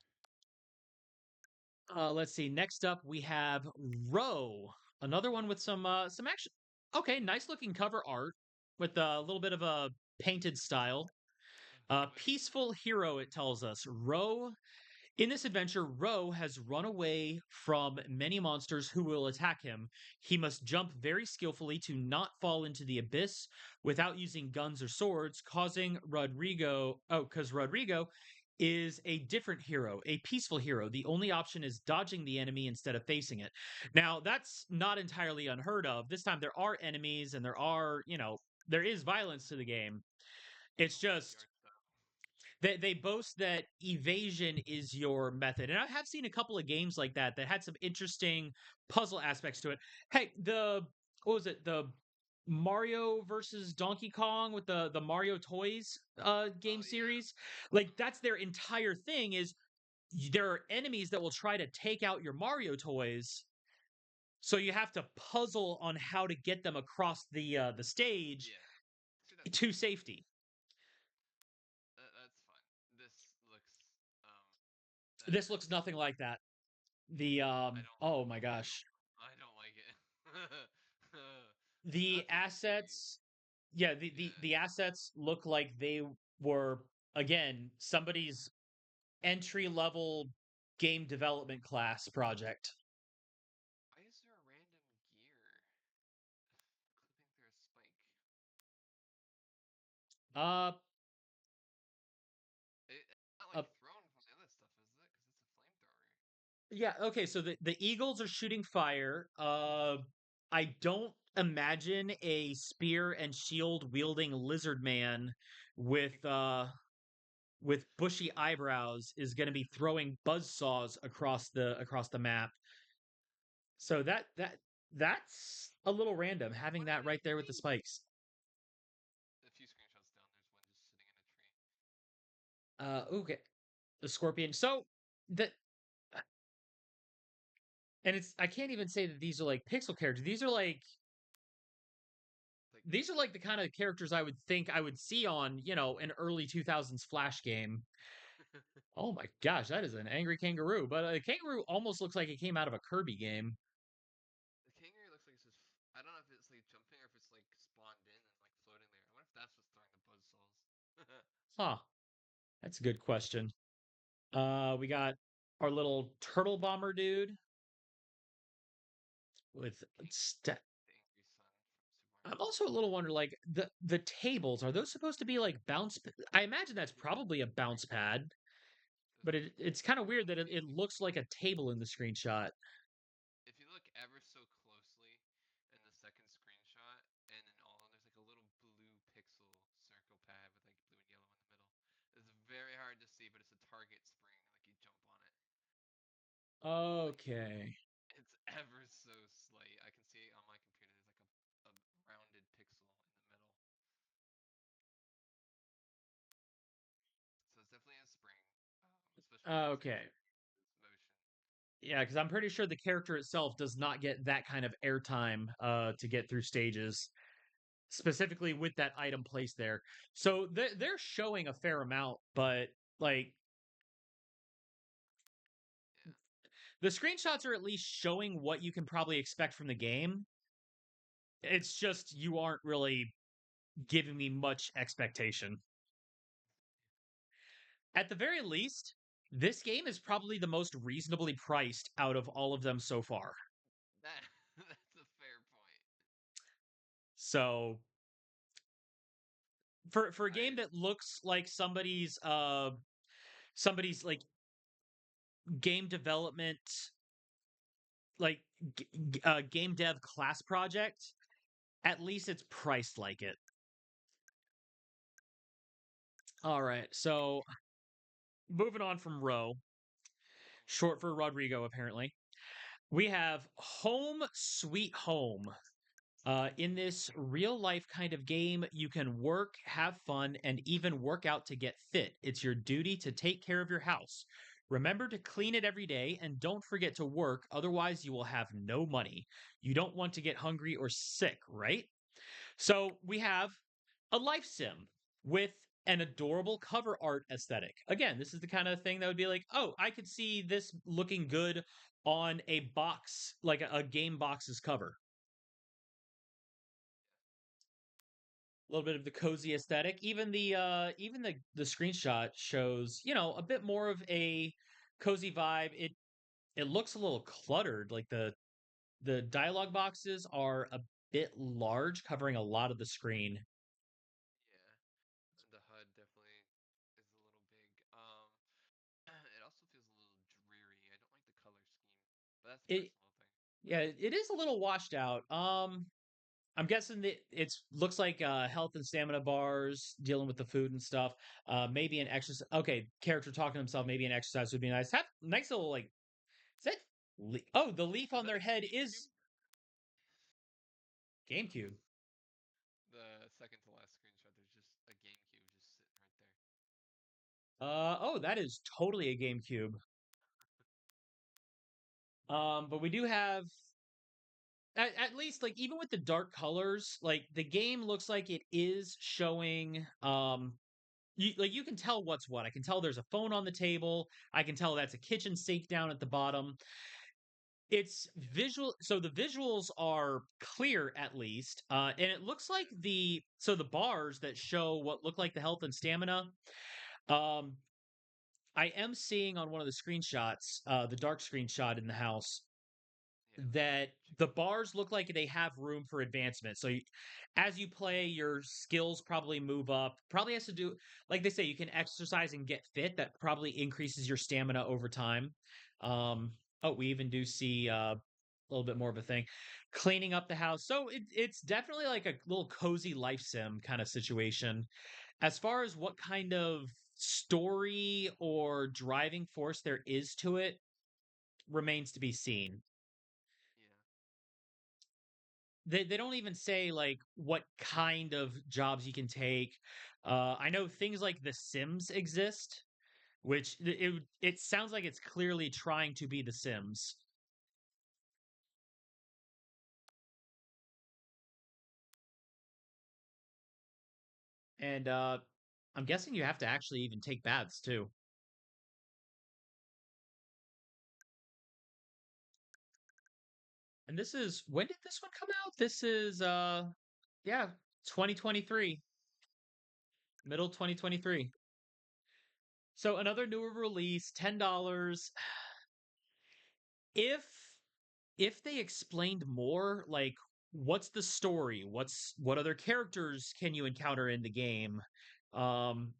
Let's see. Next up, we have Row, another one with some action. Okay, nice looking cover art with a little bit of a painted style. But Peaceful hero, it tells us. Row In this adventure, Ro has run away from many monsters who will attack him. He must jump very skillfully to not fall into the abyss without using guns or swords, because Rodrigo is a different hero, a peaceful hero. The only option is dodging the enemy instead of facing it. Now, that's not entirely unheard of. This time there are enemies and there is violence to the game. I It's don't like the just art style. they boast that evasion is your method, and I have seen a couple of games like that had some interesting puzzle aspects to it. Hey, the what was it? The Mario versus Donkey Kong with the Mario Toys game Oh yeah. series. Like Mhm. that's their entire thing is there are enemies that will try to take out your Mario toys. So you have to puzzle on how to get them across the stage Yeah. See, that's to fun. safety. That's fun. This looks This that looks nothing like that. I don't Oh my gosh. I don't like it. The Not to say assets, yeah, yeah. the assets look like they were again somebody's entry level game development class project. Why is there a random gear clipping through a spike? Uh, It's not uh like thrown from the other stuff, is it? Because it's a flamethrower. yeah, okay, so the eagles are shooting fire. I don't imagine a spear and shield wielding lizard man with bushy eyebrows is going to be throwing buzz saws across the map. So that's a little random having What are that they right there with the eating? spikes. A few screenshots down, there's one just sitting in a tree. Okay, the scorpion. So that and it's I can't even say that these are like pixel characters. Like These are like the kind of characters I would think I would see on an early 2000s Flash game. Oh my gosh, that is an angry kangaroo. But a kangaroo almost looks like it came out of a Kirby game. the kangaroo looks like it's just. I don't know if it's like jumping or if it's like spawned in and like floating there. I wonder if that's what's throwing the buzz saws. Huh? That's a good question. We got our little turtle bomber dude with Kangaroo, st- the angry sun from Submarine I'm Bubble. also a little wondering, like the tables are those supposed to be like I imagine that's Yeah, probably a bounce pad, those but look like it's kind of weird bounce that it casings. looks like a table in the screenshot. If you look ever so closely in the second screenshot, and in all, there's like a little blue pixel circle pad with like blue and yellow in the middle. It's very hard to see, but it's a target spring. Like you jump on it. Like Okay. it's ever so slight. I can see on my computer. There's like a rounded pixel in the middle. So it's definitely a spring, especially with those Okay. characters' motion. Yeah, because I'm pretty sure the character itself does not get that kind of airtime to get through stages, specifically with that item placed there. So they're showing a fair amount, but like Yeah. the screenshots are at least showing what you can probably expect from the game. It's just you aren't really giving me much expectation. At the very least, this game is probably the most reasonably priced out of all of them so far. That that's a fair point. So for a game I that looks like somebody's like game development like game dev class project, At least it's priced like it. All right, so moving on from Row, short for Rodrigo, apparently. We have Home Sweet Home. In this real life kind of game, you can work, have fun, and even work out to get fit. It's your duty to take care of your house. Remember to clean it every day and don't forget to work, otherwise, you will have no money. You don't want to get hungry or sick, right? So we have a life sim with an adorable cover art aesthetic. Again, this is the kind of thing that would be like, oh, I could see this looking good on a box, like a game box's cover. A little bit of the cozy aesthetic. Even the screenshot shows, a bit more of a cozy vibe. It looks a little cluttered. Like the dialogue boxes are a bit large, covering a lot of the screen. Yeah, the HUD definitely is a little big. It also feels a little dreary. I don't like the color scheme, but that's a It personal thing. Yeah, it is a little washed out. I'm guessing that it looks like health and stamina bars dealing with the food and stuff. Maybe an exercise. Okay, character talking to himself. Maybe an exercise would be nice. Have nice little like. Is that? Oh, the leaf Is on that their a head GameCube? is GameCube. The second to last screenshot, there's just a GameCube just sitting right there. Oh, that is totally a GameCube. But we do have at least like even with the dark colors, like the game looks like it is showing you can tell what's what. I can tell there's a phone on the table. I can tell that's a kitchen sink down at the bottom. It's Yeah, visual, so the visuals are clear at least, and it looks like yeah, the bars that show what look like the health and stamina. Um, I am seeing on one of the screenshots, the dark screenshot in the house, yeah. Let me that check the that out. bars look like they have room for advancement. So as you play, your skills probably move up. Probably has to do, like they say, you can exercise and get fit. That probably increases your stamina over time. Um, oh, we even do see a little bit more of a thing, cleaning up the house. So it's definitely like a little cozy life sim kind of situation. As far as what kind of story or driving force there is to it, remains to be seen. Yeah, They don't even say like what kind of jobs you can take. I know things like The Sims exist, which it sounds like it's clearly trying to be The Sims. And I'm guessing you have to actually even take baths too. And this is, when did this one come out? This is yeah, 2023, middle 2023. So another newer release, $10. If they explained more, like what's the story, what other characters can you encounter in the game, um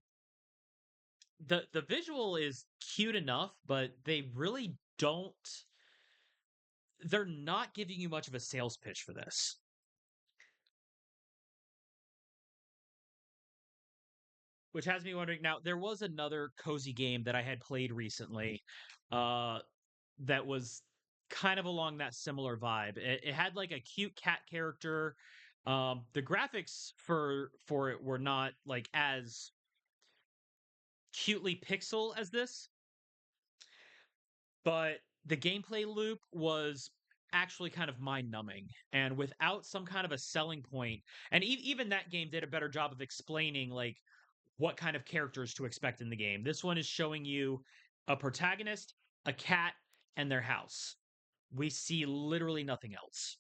the visual is cute enough, but they really don't, they're not giving you much of a sales pitch for this, which has me wondering. Now there was another cozy game that I had played recently, uh that was kind of along that similar vibe. It had like a cute cat character. The graphics for it were not like as cutely pixel as this, but the gameplay loop was actually kind of mind numbing. And without some kind of a selling point, and even that game did a better job of explaining like what kind of characters to expect in the game. This one is showing you a protagonist, a cat, and their house. We see literally nothing else.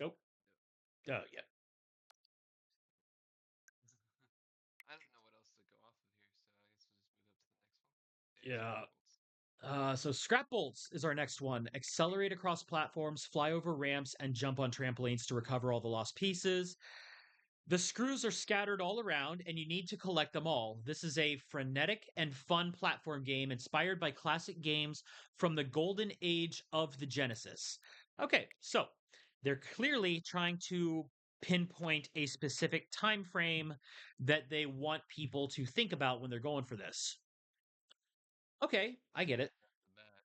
Nope. Oh yeah. I don't know what else to go off of here, so I guess we'll just move up to the next one. Yeah. Scrap bolts. So scrap bolts is our next one. Accelerate across platforms, fly over ramps, and jump on trampolines to recover all the lost pieces. The screws are scattered all around, and you need to collect them all. This is a frenetic and fun platform game inspired by classic games from the golden age of the Genesis. Okay, so they're clearly trying to pinpoint a specific time frame that they want people to think about when they're going for this. Okay, I get it. Right off the bat,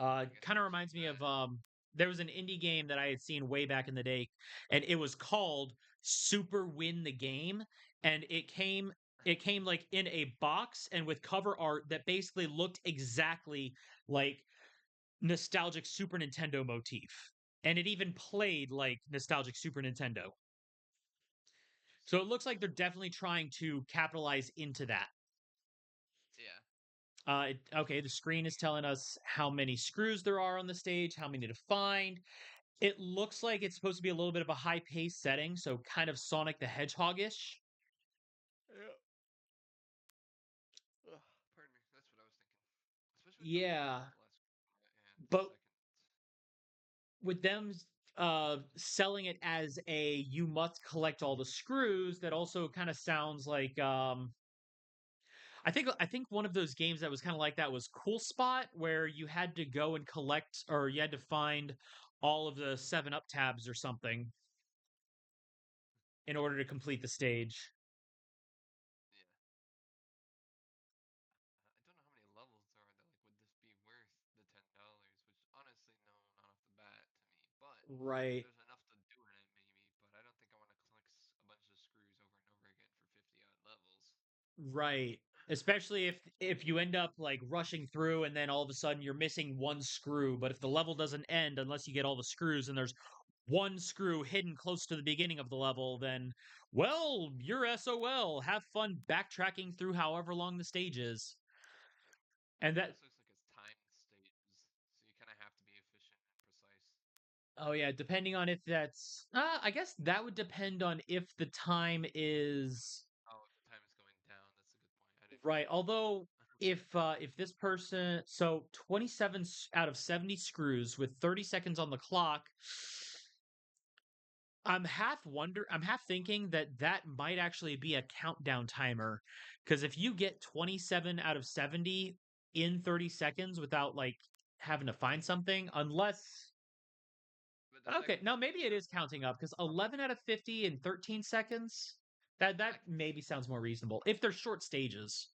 so I guess Kind of we'll check reminds me of that. there was an indie game that I had seen way back in the day, and it was called Super Win the Game, and it came like in a box and with cover art that basically looked exactly like nostalgic Super Nintendo motif. And it even played like nostalgic Super Nintendo. So it Interesting. looks like they're definitely trying to capitalize into that. Yeah. Okay, the screen is telling us how many screws there are on the stage, how many to find. It looks like it's supposed to be a little bit of a high pace setting, so kind of Sonic the Hedgehog-ish. Yeah. Ugh, pardon me. That's what I was thinking. Especially with the Yeah, last and but second. with them selling it as a you must collect all the screws, that also kind of sounds like I think one of those games that was kind of like that was Cool Spot, where you had to go and collect or you had to find all of the 7-Up tabs or something in order to complete the stage. Yeah. I don't know how many levels there are that like would this be worth the $10? Which honestly, no, not off the bat to me. But Right. there's enough to do in it maybe. But I don't think I want to collect a bunch of screws over and over again for 50 odd levels. Right. Especially if you end up like rushing through and then all of a sudden you're missing one screw, but if the level doesn't end unless you get all the screws and there's one screw hidden close to the beginning of the level, then well, you're SOL. Have fun backtracking through however long the stage is. And It that almost looks like it's timed stages, so you kind of have to be efficient and precise. oh yeah, depending on if that's I guess that would depend on if the time is Oh, the time is going down. That's a good point. I didn't right. think about that. Although if this person 27 out of 70 screws with 30 seconds on the clock, I'm half thinking that that might actually be a countdown timer, because if you get 27 out of 70 in 30 seconds without like having to find something, unless But the okay, seconds no, are maybe based it on is counting up because how many. 11 out of 50 in 13 seconds. That I can see maybe that. sounds more reasonable if they're short stages.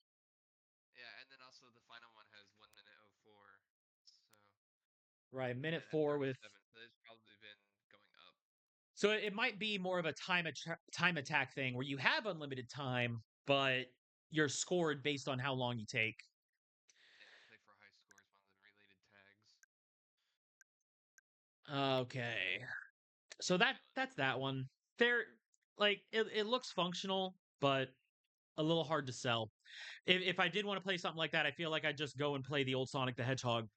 Yeah, and then also the final one has 1 minute 04. So Right, minute at 4 with 37, so it's probably been going up. so it might be more of a time attack thing where you have unlimited time, but you're scored based on how long you take. Yeah, play for high score is one of the related tags. Okay, so Moving on. that's that one. There, like it looks functional, but a little hard to sell. If I did want to play something like that, I feel like I'd just go and play the old Sonic the Hedgehog.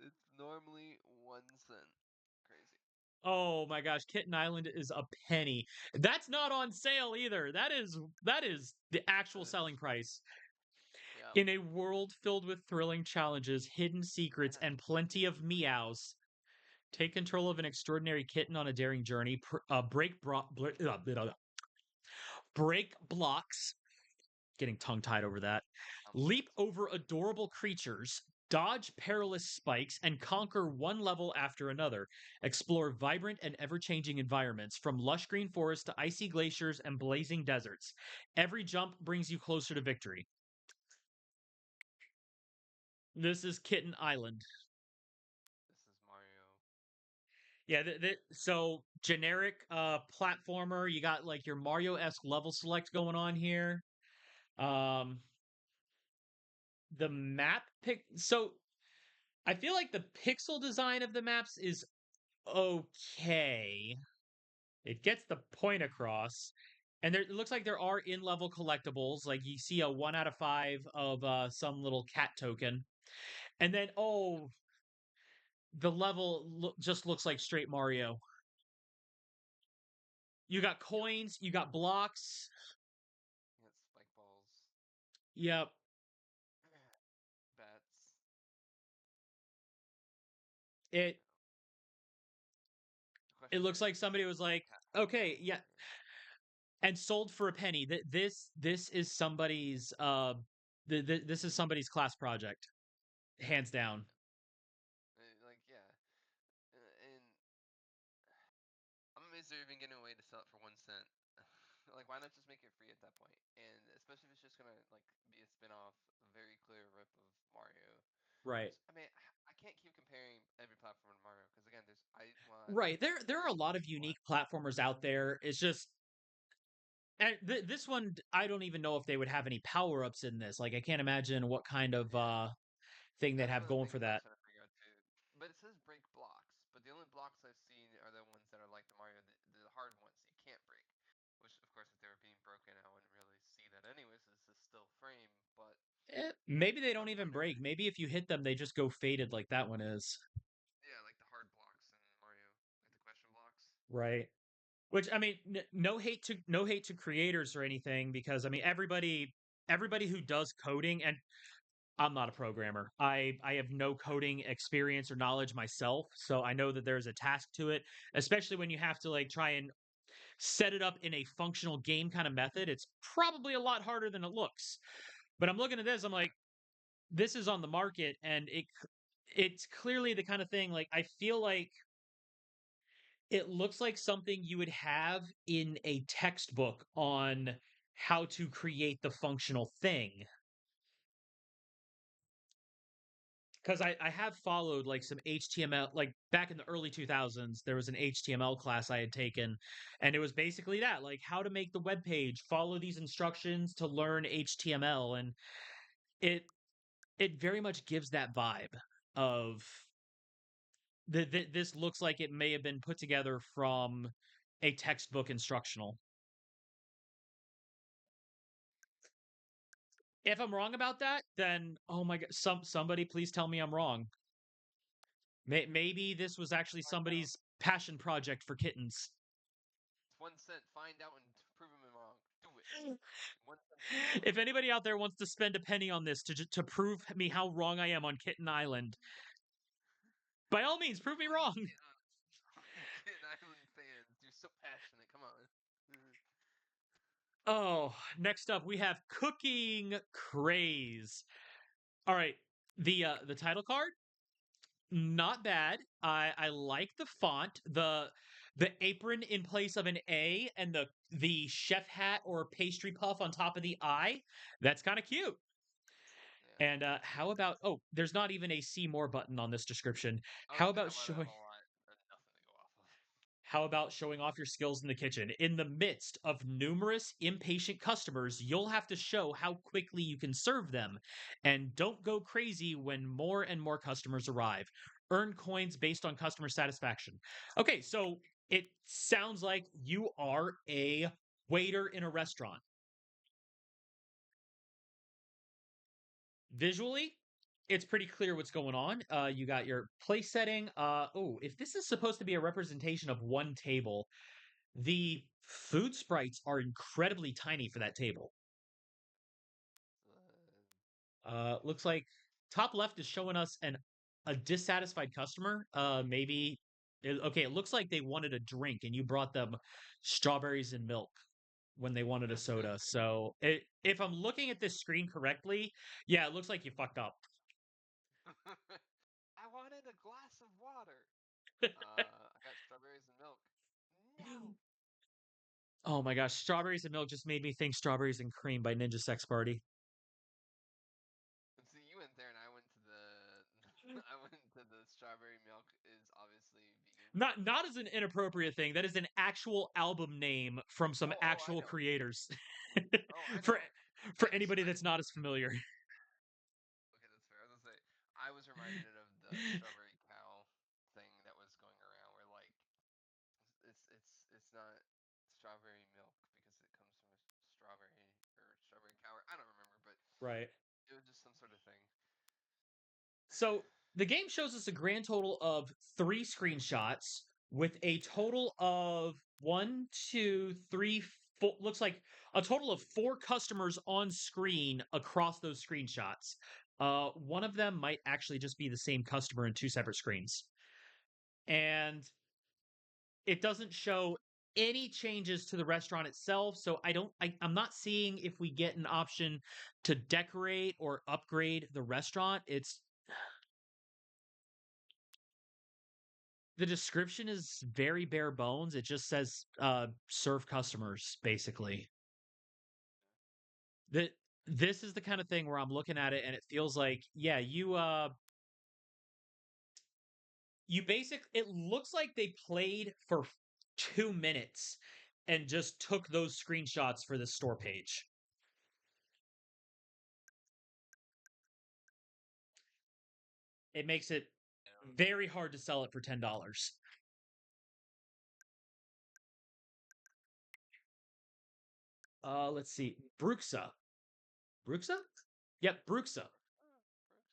It's normally 1 cent. Crazy. Oh my gosh, Kitten Island is a penny. That's not on sale either. That is the actual That is selling true. price. Yeah. In a world filled with thrilling challenges, hidden secrets, and plenty of meows, take control of an extraordinary kitten on a daring journey. Break blocks. Getting tongue tied over that. Leap Alphabets. over adorable creatures. Dodge perilous spikes and conquer one level after another. Explore vibrant and ever changing environments, from lush green forests to icy glaciers and blazing deserts. Every jump brings you closer to victory. This is Kitten Island. This is Mario. Yeah, so generic platformer. You got like your Mario-esque level select going on here. Um, the map pick. So I feel like the pixel design of the maps is okay. It gets the point across. And there, it looks like there are in-level collectibles. Like you see a 1 out of 5 of some little cat token. And then, oh, the level just looks like straight Mario. You got Yep. coins, you got blocks. You got spike balls. Yep. Bats. It Yeah. It looks like questions. somebody was like, Cast okay, questions. yeah, and sold for a penny. This is somebody's this is somebody's class project, hands down. Like yeah, and I'm amazed they're even getting away to sell it for 1 cent. Like, why not just make it free at that point? And especially if it's just gonna like be a spin-off, a very clear rip of Mario. Right. Which I mean, I can't keep comparing every platform to Mario because again, there's I love Right. There are a every lot of single unique aspect. platformers out there. It's just and this one I don't even know if they would have any power-ups in this. Like I can't imagine what kind of Yeah, thing they'd that's have one of the going things for I was that. trying to figure out too. But it says break blocks, but the only blocks I've seen are the ones that are like the Mario, the hard ones that you can't break. Which, of course, if they were being broken, I wouldn't really see that anyways. This is still frame, but Maybe they don't I'm even wondering. break. Maybe if you hit them they just go faded like that one is. Yeah, like the hard blocks in Mario, like the question blocks. Right. Which I mean, no hate to creators or anything because I mean everybody who does coding and I'm not a programmer. I have no coding experience or knowledge myself, so I know that there's a task to it, especially when you have to like try and set it up in a functional game kind of method. It's probably a lot harder than it looks. But I'm looking at this, I'm Yeah. like, this is on the market, and it's clearly the kind of thing like I feel like it looks like something you would have in a textbook on how to create the functional thing. Because I have followed like some HTML, like back in the early 2000s, there was an HTML class I had taken, and it was basically that, like how to make the web page, follow these instructions to learn HTML, and it it very much gives that vibe of this looks like it may have been put together from a textbook instructional. If I'm wrong about that, then oh my god, somebody please tell me I'm wrong. Maybe this was actually Find out. somebody's passion project for kittens. It's 1 cent. Find out and prove them wrong. Do it. 1 cent for you. If anybody out there wants to spend a penny on this to prove me how wrong I am on Kitten Island, by all means, prove me All you wrong. Kitten Island fans, you're so passionate. Come on. Oh, next up we have Cooking Craze. All right, the title card not bad. I like the font, the apron in place of an A, and the chef hat or pastry puff on top of the I. That's kind of cute. Yeah. And how about there's not even a see more button on this description. I was How gonna say about how about a showing whole lot. Nothing to go off of. how about showing off your skills in the kitchen? In the midst of numerous impatient customers, you'll have to show how quickly you can serve them. And don't go crazy when more and more customers arrive. Earn coins based on customer satisfaction. Okay, so it sounds like you are a waiter in a restaurant. Visually, it's pretty clear what's going on. You got your place setting. If this is supposed to be a representation of one table, the food sprites are incredibly tiny for that table. Looks like top left is showing us an a dissatisfied customer. Okay, it looks like they wanted a drink and you brought them strawberries and milk when they wanted a soda. So if I'm looking at this screen correctly, yeah, it looks like you fucked up. I wanted a glass of water. I got strawberries and milk. No. Oh my gosh, strawberries and milk just made me think Strawberries and Cream by Ninja Sex Party. And see, you went there, and I went to the. I went to the strawberry milk is obviously vegan friendly. Not as an inappropriate thing. That is an actual album name from some Oh, I actual know. creators. Oh, I for know. for anybody that's not as familiar. Okay, that's fair. I was gonna say I was reminded of the strawberry cow thing that was going around, where like it's not strawberry milk because it comes from a strawberry or strawberry cow. I don't remember, but Right. it was just some sort of thing. So the game shows us a grand total of 3 screenshots with a total of one, two, three, four. Looks like a total of 4 customers on screen across those screenshots. One of them might actually just be the same customer in 2 separate screens. And it doesn't show any changes to the restaurant itself. So I'm not seeing if we get an option to decorate or upgrade the restaurant. It's the description is very bare bones. It just says serve customers, basically. That this is the kind of thing where I'm looking at it and it feels like, yeah, it looks like they played for 2 minutes and just took those screenshots for the store page. It makes it very hard to sell it for $10. Let's see. Bruxa. Bruxa? Yep, Bruxa.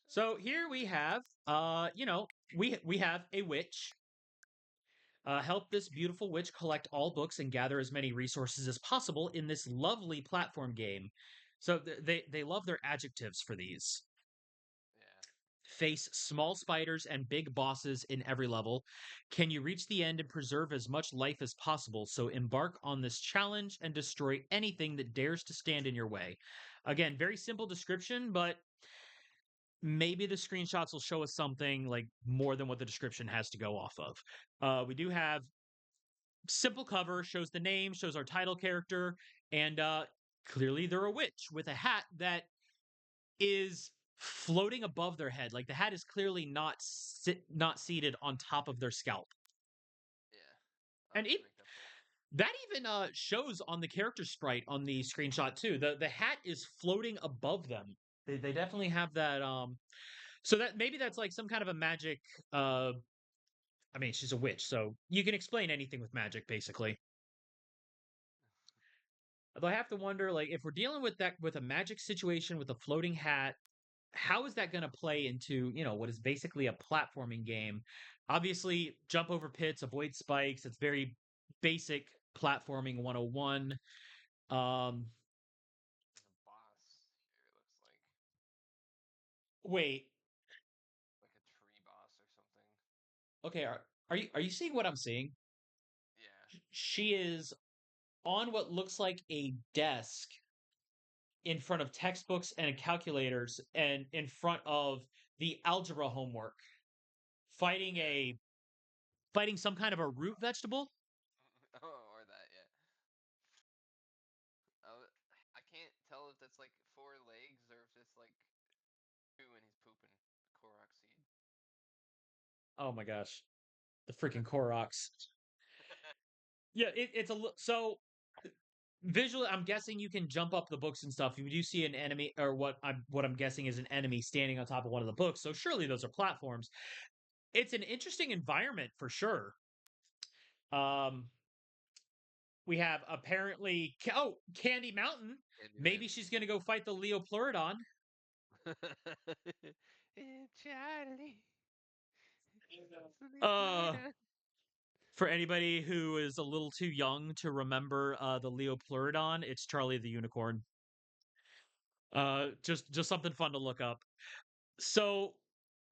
So here we have we have a witch. Help this beautiful witch collect all books and gather as many resources as possible in this lovely platform game. So they love their adjectives for these. Yeah. Face small spiders and big bosses in every level. Can you reach the end and preserve as much life as possible? So embark on this challenge and destroy anything that dares to stand in your way. Again, very simple description, but maybe the screenshots will show us something like more than what the description has to go off of. We do have simple cover, shows the name, shows our title character, and clearly they're a witch with a hat that is floating above their head. Like the hat is clearly not seated on top of their scalp. Yeah. And that even shows on the character sprite on the screenshot too. The hat is floating above them. They definitely have that so that maybe that's like some kind of a magic I mean she's a witch, so you can explain anything with magic basically. Although I have to wonder, like, if we're dealing with that with a magic situation with a floating hat, how is that going to play into what is basically a platforming game? Obviously, jump over pits, avoid spikes. It's very basic platforming 101. Um, There's a boss here, it looks like. wait, Like a tree boss or something. okay, are you seeing what I'm seeing? Yeah. She is on what looks like a desk in front of textbooks and calculators, and in front of the algebra homework, fighting Yeah. a fighting some kind of a root vegetable. Oh, or that, yeah. I can't tell if that's like 4 legs or if it's like two and he's pooping a Korok seed. Oh my gosh, the freaking Koroks. Yeah, it's so visually. I'm guessing you can jump up the books and stuff. You do see an enemy, or what I'm guessing is an enemy standing on top of one of the books. So surely those are platforms. It's an interesting environment for sure. Um, we have apparently Candy Mountain. Maybe Candyman. she's gonna go fight the Leopleurodon. Charlie. Uh, for anybody who is a little too young to remember the Leopleurodon, it's Charlie the Unicorn. Just something fun to look up. So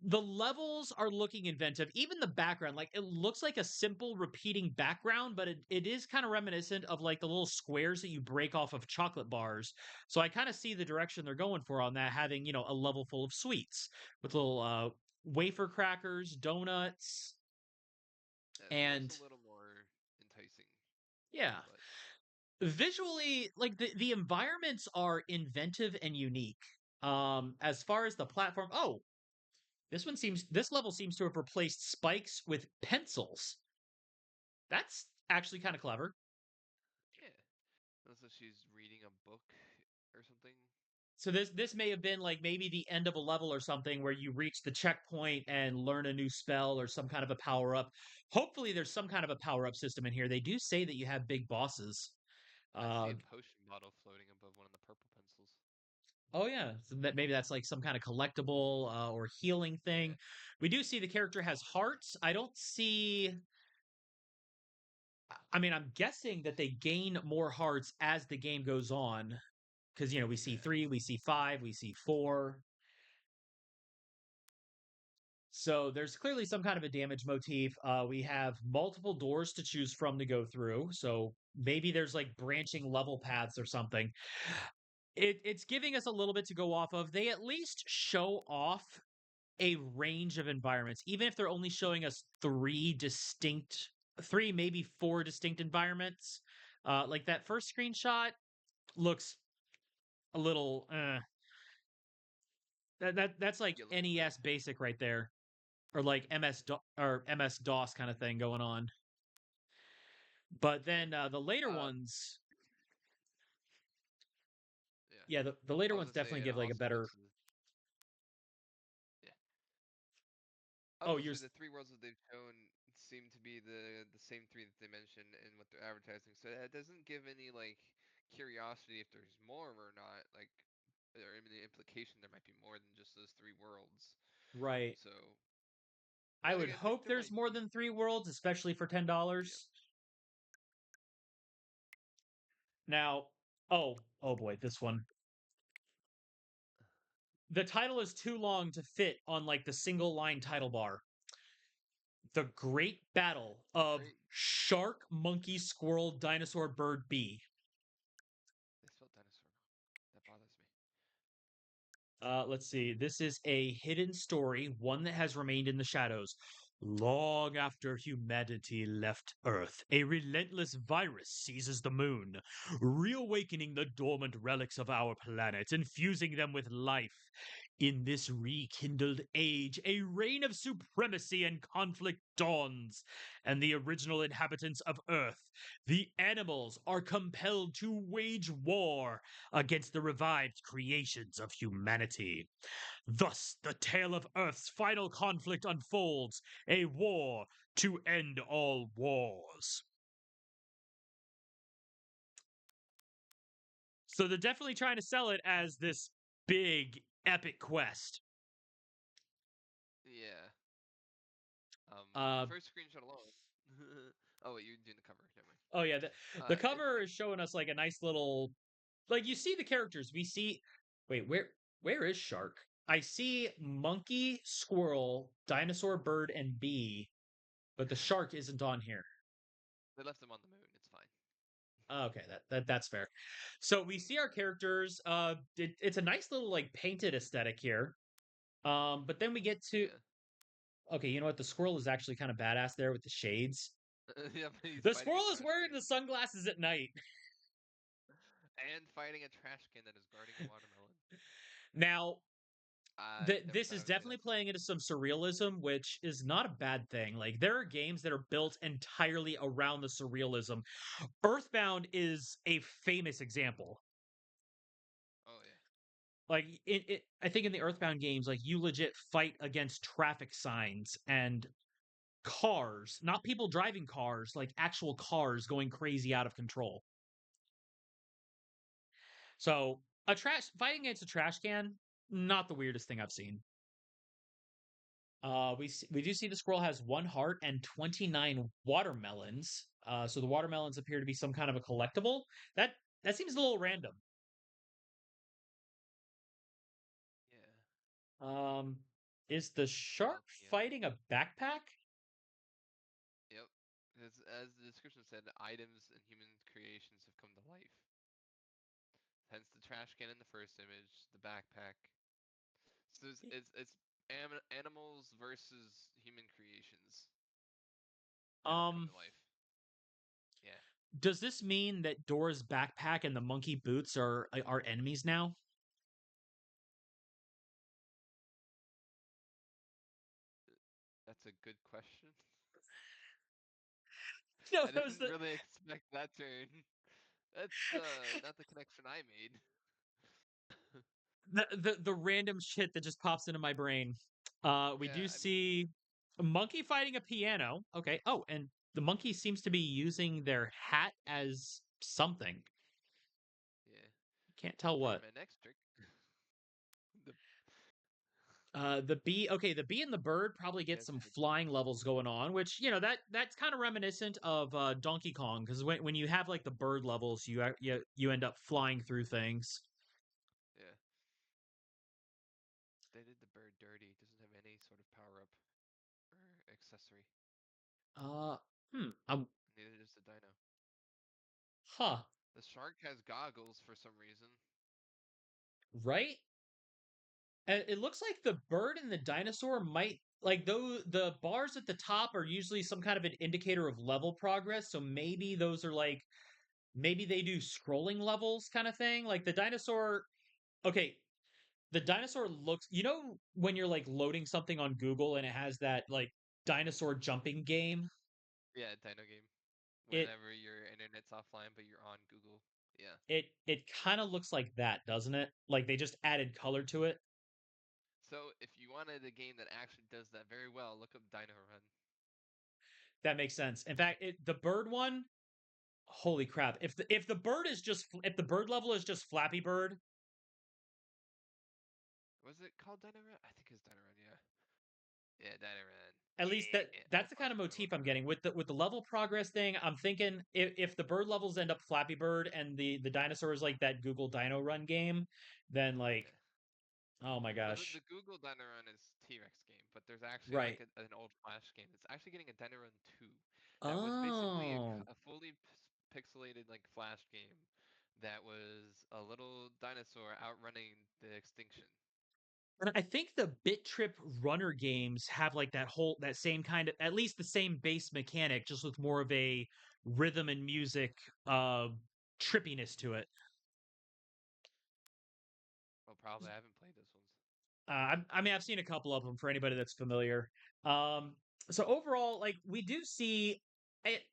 the levels are looking inventive. Even the background, like it looks like a simple repeating background, but it is kind of reminiscent of like the little squares that you break off of chocolate bars. So I kind of see the direction they're going for on that, having a level full of sweets with little wafer crackers, donuts, Yeah, it looks and a little more enticing, yeah. but Visually, like the environments are inventive and unique. As far as the platform, this level seems to have replaced spikes with pencils. That's actually kind of clever. yeah. Also, she's reading a book or something. So this may have been like maybe the end of a level or something where you reach the checkpoint and learn a new spell or some kind of a power up. Hopefully there's some kind of a power up system in here. They do say that you have big bosses. I see Uh a potion bottle floating above one of the purple pencils. oh yeah, so that maybe that's like some kind of collectible or healing Yeah. thing. We do see the character has hearts. I don't see I mean, I'm guessing that they gain more hearts as the game goes on because we see Yeah. 3, we see 5, we see 4. So there's clearly some kind of a damage motif. We have multiple doors to choose from to go through. So maybe there's like branching level paths or something. It's giving us a little bit to go off of. They at least show off a range of environments, even if they're only showing us three, maybe four distinct environments. Like that first screenshot looks a little that's like Yeah, a little bit NES blurred. basic right there, or like or MS DOS kind of thing going on. But Yeah. then the later Uh, ones, yeah. yeah, the later I was ones gonna say, definitely and give like a also better. yeah. I was Oh, gonna you're say the three worlds that they've shown seem to be the same three that they mentioned in what they're advertising. So it doesn't give any like curiosity if there's more or not. Like, or any implication there might be more than just those three worlds. right. So, I but would again, I think hope there there's might more be. than three worlds, especially for Yeah. $10. Now, oh boy, this one. The title is too long to fit on like the single line title bar. The Great Battle The of great. Shark, Monkey, Squirrel, Dinosaur, Bird, Bee. They spelled dinosaur wrong. That bothers me. Let's see. This is a hidden story, one that has remained in the shadows. Long after humanity left Earth, a relentless virus seizes the moon, reawakening the dormant relics of our planet, infusing them with life. In this rekindled age, a reign of supremacy and conflict dawns, and the original inhabitants of Earth, the animals, are compelled to wage war against the revived creations of humanity. Thus, the tale of Earth's final conflict unfolds, a war to end all wars. So they're definitely trying to sell it as this big, epic quest. Yeah. The Uh, first screenshot alone. Oh wait, you're doing the cover. Never mind. oh yeah, the It cover is showing us like a nice little, like you see the characters. We see, wait, where is Shark? I see monkey, squirrel, dinosaur, bird, and bee, but the shark isn't on here. they left them on the moon. It's fine. Okay, that's fair. So we see our characters. It's a nice little like painted aesthetic here. But then we get to Yeah. okay. You know what? The squirrel is actually kind of badass there with the shades. Yeah, but he's The fighting a squirrel is trash wearing can the sunglasses at night. and fighting a trash can that is guarding a watermelon. Now, I never this thought I is would say definitely that. playing into some surrealism, which is not a bad thing. Like there are games that are built entirely around the surrealism. Earthbound is a famous example. Oh yeah. Like I think in the Earthbound games, like you legit fight against traffic signs and cars, not people driving cars, like actual cars going crazy out of control. So a trash fighting against a trash can, not the weirdest thing I've seen. We do see the squirrel has one heart and 29 watermelons. So the watermelons appear to be some kind of a collectible. That that seems a little random. Yeah. Um, is the shark Piano. fighting a backpack? Yep. As the description said, items and human creations have come to life. Hence the trash can in the first image, the backpack. So it's animals versus human creations that have come Um, to life. Yeah. does this mean that Dora's backpack and the monkey boots are enemies now? That's a good question. No, I that was didn't really expect that turn. That's not the connection I made. the random shit that just pops into my brain. We Yeah, do I mean, see a monkey fighting a piano. Okay. Oh, and the monkey seems to be using their hat as something. yeah. Can't tell For what. my next trick, the The bee. Okay, the bee and the bird probably get yes, some I did. flying levels going on, which that's kind of reminiscent of Donkey Kong because when you have like the bird levels, you end up flying through things. Yeah, they did the bird dirty. It doesn't have any sort of power up. three. Uh, hmm. Neither does the dino. Huh. The shark has goggles for some reason. Right? And it looks like the bird and the dinosaur might like though the bars at the top are usually some kind of an indicator of level progress. So maybe those are like maybe they do scrolling levels kind of thing. Like the dinosaur. Okay, the dinosaur looks. You know when you're like loading something on Google and it has that like dinosaur jumping game. Yeah, dino game. It Whenever your internet's offline, but you're on Google. Yeah. it kind of looks like that, doesn't it? Like they just added color to it. So if you wanted a game that actually does that very well, look up Dino Run. That makes sense. In fact, the bird one, holy crap! If the bird is just if the bird level is just Flappy Bird, Was it called Dino Run? I think it's Dino Run. Yeah. Yeah, Dino Run. at least Yeah. that's Hold the on. kind of Let me look motif it I'm up. getting with the level progress thing. I'm thinking if the bird levels end up Flappy Bird and the dinosaur is like that Google Dino Run game, then like Yeah. oh my Well, the gosh, Google Dino Run is T-Rex game, but there's actually like right? an old Flash game. It's actually getting a Dino Run 2. That was basically Oh, a fully pixelated like Flash game that was a little dinosaur outrunning the extinction. and I think the Bit Trip Runner games have like that same kind of at least the same base mechanic, just with more of a rhythm and music trippiness to it. Well, probably I haven't played those ones. I mean, I've seen a couple of them for anybody that's familiar. Um, so overall, like we do see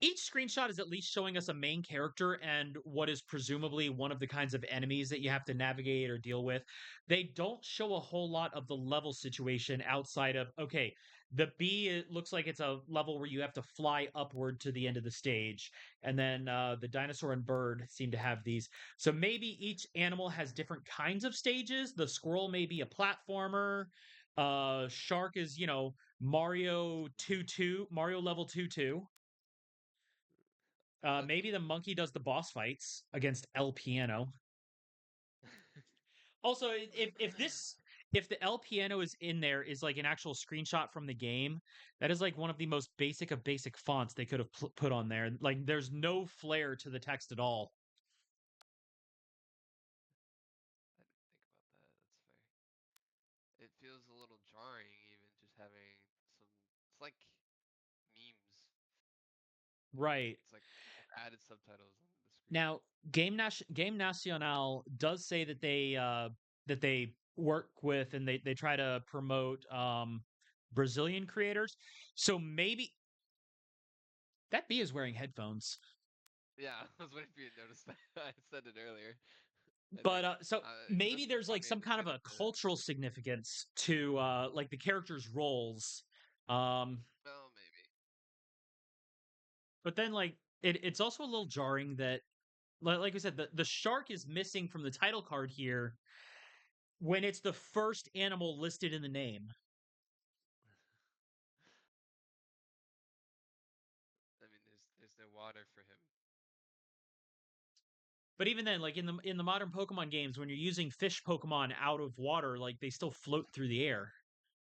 each screenshot is at least showing us a main character and what is presumably one of the kinds of enemies that you have to navigate or deal with. They don't show a whole lot of the level situation outside of okay, the B it looks like it's a level where you have to fly upward to the end of the stage, and then the dinosaur and bird seem to have these. So maybe each animal has different kinds of stages. The squirrel may be a platformer. Shark is, Mario 2 Mario level 2. That's Maybe the monkey does the boss fights against El Piano. a... Also, if the El Piano is in there is like an actual screenshot from the game, that is like one of the most basic of basic fonts they could have put on there. Like there's no flair to the text at all. I didn't think about that. That's fair. It feels a little jarring, even just having some. It's like memes. Right. It's like they've added subtitles on the screen. Now, Game Nacional does say that they work with and they try to promote Brazilian creators. So maybe that bee is wearing headphones. Yeah, I was waiting for you to notice that. I said it earlier. I But think so he maybe doesn't there's remind like me of some the kind of kid a at the. cultural significance to like the characters' roles. Um Oh, maybe. but then like it's also a little jarring that like I said, the shark is missing from the title card here when it's the first animal listed in the name. I mean, there's no water for him. But even then, like in the modern Pokemon games, when you're using fish Pokemon out of water, like they still float through the air.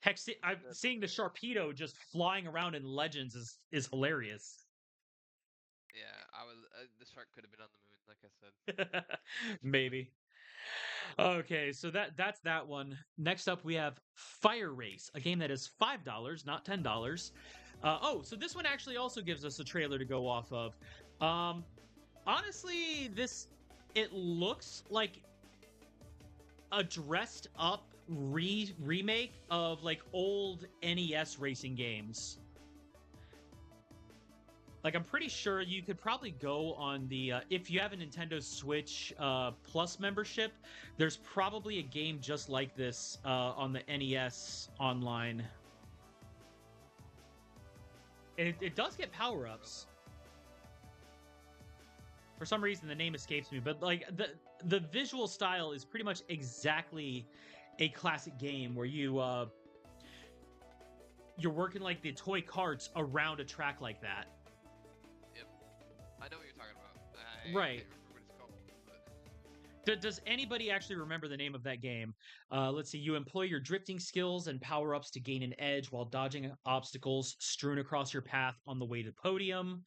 Heck, I'm That's seeing the fair. Sharpedo just flying around in Legends is hilarious. Yeah, I was. The shark could have been on the moon, like I said. Maybe. Okay, so that's that one. Next up, we have Fire Race, a game that is $5, not $10. So this one actually also gives us a trailer to go off of. Um, Honestly, this it looks like a dressed up remake of like old NES racing games. Like I'm pretty sure you could probably go on the if you have a Nintendo Switch Plus membership, there's probably a game just like this on the NES online. And it does get power I don't ups. know. For some reason, the name escapes me, but like the visual style is pretty much exactly a classic game where you're working like the toy carts around a track like that. Yep, I know what you're talking about. I Right. can't remember what it's called, but Does anybody actually remember the name of that game? Let's see. You employ your drifting skills and power ups to gain an edge while dodging obstacles strewn across your path on the way to the podium.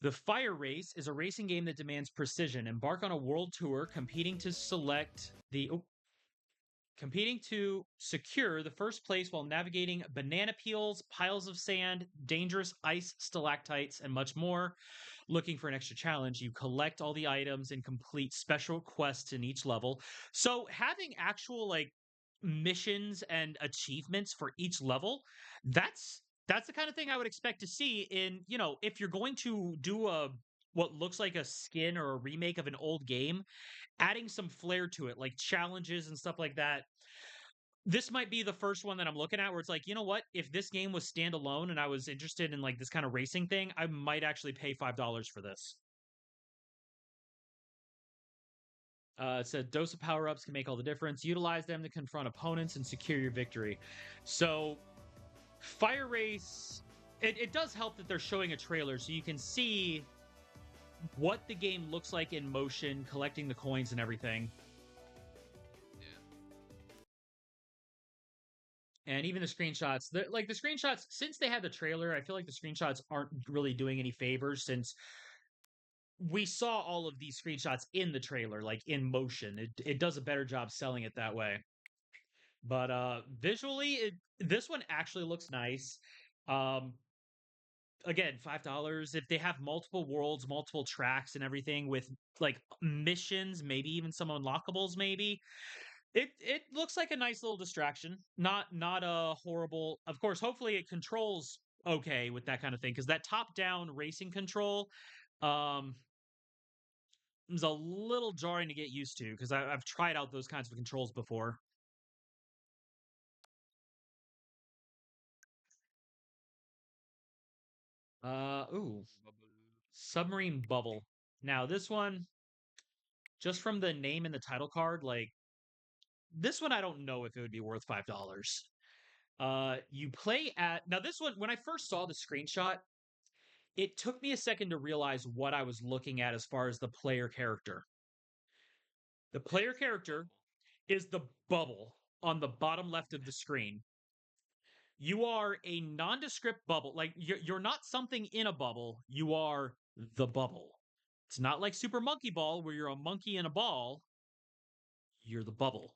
The Fire Race is a racing game that demands precision. Embark on a world tour competing to secure the first place while navigating banana peels, piles of sand, dangerous ice stalactites, and much more. Looking for an extra challenge, you collect all the items and complete special quests in each level. So having actual like missions and achievements for each level, that's the kind of thing I would expect to see in, if you're going to do a what looks like a skin or a remake of an old game, adding some flair to it, like challenges and stuff like that. This might be the first one that I'm looking at where it's like, you know what? If this game was standalone and I was interested in like this kind of racing thing, I might actually pay $5 for this. It said dose of power ups can make all the difference. Utilize them to confront opponents and secure your victory. So, Fire Race, it does help that they're showing a trailer so you can see what the game looks like in motion, collecting the coins and everything. And even the screenshots, the screenshots, since they had the trailer, I feel like the screenshots aren't really doing any favors since we saw all of these screenshots in the trailer, like in motion. It does a better job selling it that way. But visually, this one actually looks nice. Um, again, $5. If they have multiple worlds, multiple tracks, and everything with like missions, maybe even some unlockables, maybe it looks like a nice little distraction. Not a horrible. Of course, hopefully it controls okay with that kind of thing because that top down racing control um is a little jarring to get used to because I've tried out those kinds of controls before. Ooh, Submarine Bubble. Now this one, just from the name and the title card, like this one, I don't know if it would be worth $5. You play at now this one when I first saw the screenshot, it took me a second to realize what I was looking at as far as the player character. The player character is the bubble on the bottom left of the screen. You are a nondescript bubble. Like you're not something in a bubble. You are the bubble. It's not like Super Monkey Ball where you're a monkey in a ball. You're the bubble.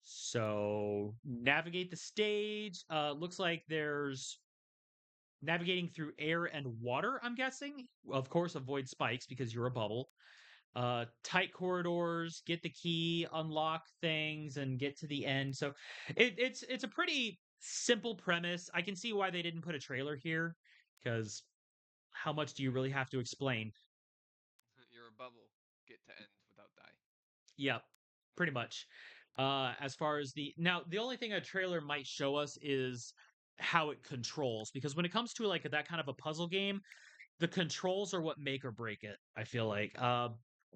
So navigate the stage. Looks like there's navigating through air and water, I'm guessing. Of course, avoid spikes because you're a bubble. Tight corridors, get the key, unlock things, and get to the end. So it's a pretty simple premise. I can see why they didn't put a trailer here, because how much do you really have to explain? You're a bubble. Get to end without die. Yep, pretty much. As far as the only thing a trailer might show us is how it controls, because when it comes to like that kind of a puzzle game, the controls are what make or break it, I feel like.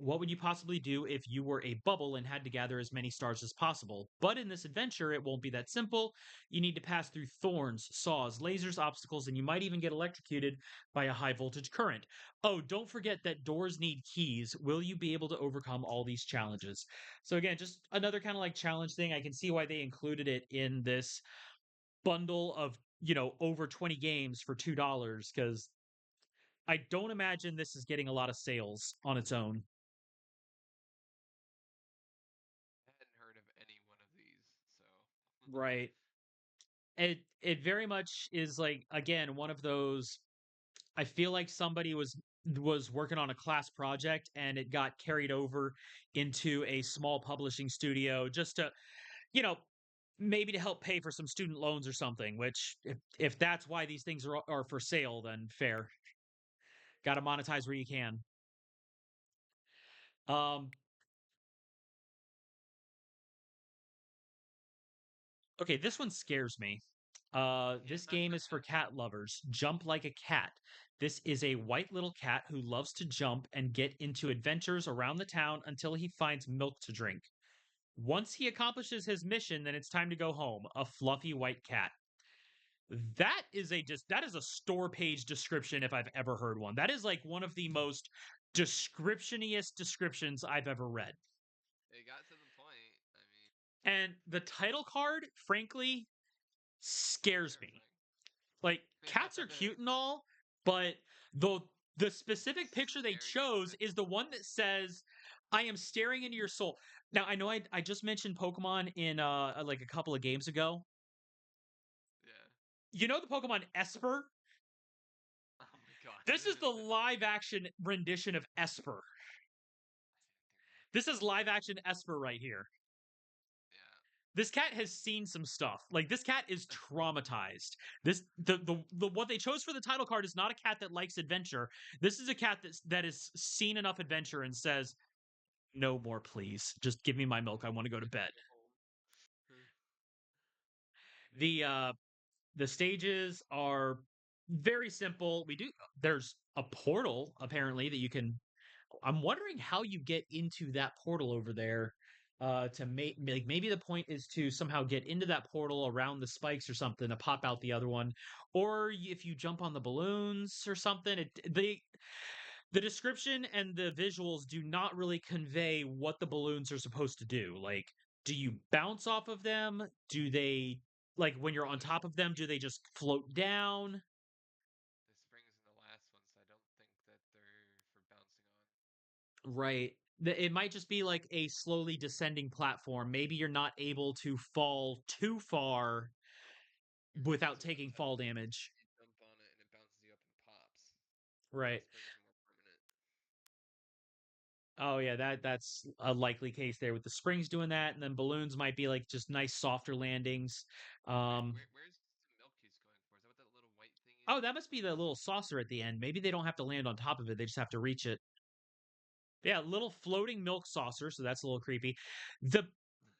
What would you possibly do if you were a bubble and had to gather as many stars as possible? But in this adventure, it won't be that simple. You need to pass through thorns, saws, lasers, obstacles, and you might even get electrocuted by a high voltage current. Oh, don't forget that doors need keys. Will you be able to overcome all these challenges? So, again, just another kind of like challenge thing. I can see why they included it in this bundle of, over 20 games for $2 because I don't imagine this is getting a lot of sales on its own. I hadn't heard of any one of these, so. Right. It very much is like again one of those. I feel like somebody was working on a class project and it got carried over into a small publishing studio just to, you know, maybe to help pay for some student loans or something, which if that's why these things are for sale, then fair. Got to monetize where you can. Um Okay, this one scares me. This game is for cat lovers. Jump like a cat. This is a white little cat who loves to jump and get into adventures around the town until he finds milk to drink. Once he accomplishes his mission, then it's time to go home. A fluffy white cat. That is a store page description if I've ever heard one. That is like one of the most descriptioniest descriptions I've ever read. It got to the point. I mean, And the title card, frankly, scares me. terrifying. Like cats are cute and all, but the the specific picture they Staring into chose it. is the one that says, "I am staring into your soul." Now I know I just mentioned Pokemon in like a couple of games ago. Yeah. You know the Pokemon Esper? Oh my god. This is the live action rendition of Esper. This is live action Esper right here. Yeah. This cat has seen some stuff. Like this cat is traumatized. This the what they chose for the title card is not a cat that likes adventure. This is a cat that has seen enough adventure and says, "No more, please. Just give me my milk. I want to go to bed." Go home. The uh the stages are very simple. There's a portal apparently that you can. I'm wondering how you get into that portal over there. To make like maybe the point is to somehow get into that portal around the spikes or something to pop out the other one, or if you jump on the balloons or something. The description and the visuals do not really convey what the balloons are supposed to do. Like, do you bounce off of them? Do they like when you're on There's top of them? Do they just float down? the springs in the last one, so I don't think that they're for bouncing on. Right. It might just be like a slowly descending platform. Maybe you're not able to fall too far You're without bouncing on taking top fall of it, damage. you jump on it, and it bounces you up and pops. The Right. springs are more permanent. Oh yeah, that's a likely case there with the springs doing that, and then balloons might be like just nice softer landings. Wait, Um, where's the milk he's going for? Is that what that little white thing oh, is? that must be the little saucer at the end. Maybe they don't have to land on top of it; they just have to reach it. Yeah, little floating milk saucer, so that's a little creepy. The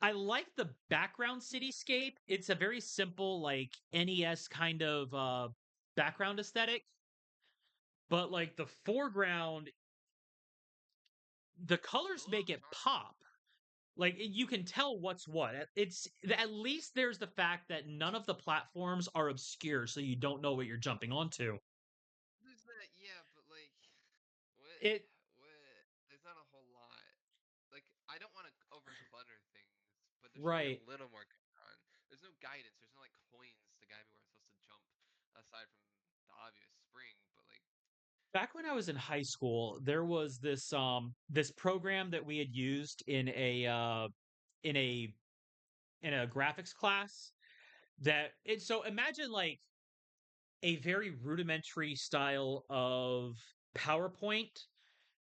I like the background cityscape. It's a very simple, like NES kind of background aesthetic, but like the foreground, the It's a colors little make it jarring. pop. Like you can tell what's what. It's at least there's the fact that none of the platforms are obscure, so you don't know what you're jumping onto. There's that, yeah, but like, what? It What? There's not a whole lot. Like, I don't want to over clutter things, but there should be a right. little more going on. There's no guidance. There's no like coins to guide me where I'm supposed to jump, aside from the obvious spring. But like, Back when I was in high school, there was this program that we had used in a in a graphics class that it so imagine like a very rudimentary style of PowerPoint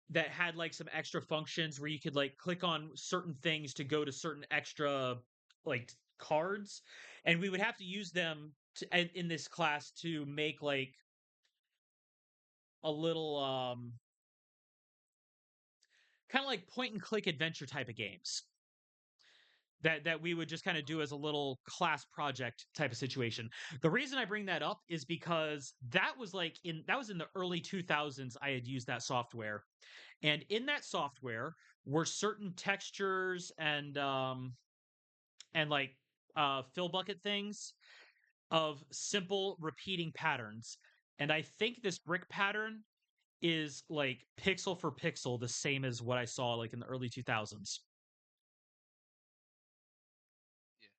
that had like some extra functions where you could like click on certain things to go to certain extra like cards, and we would have to use them in this class to make like a little kind of like point and click adventure type of games that we would just kind of do as a little class project type of situation. The reason I bring that up is because that was in the early 2000s I had used that software. And in that software were certain textures and like fill bucket things of simple repeating patterns. And I think this brick pattern is like pixel for pixel the same as what I saw like in the early 2000s. yeah,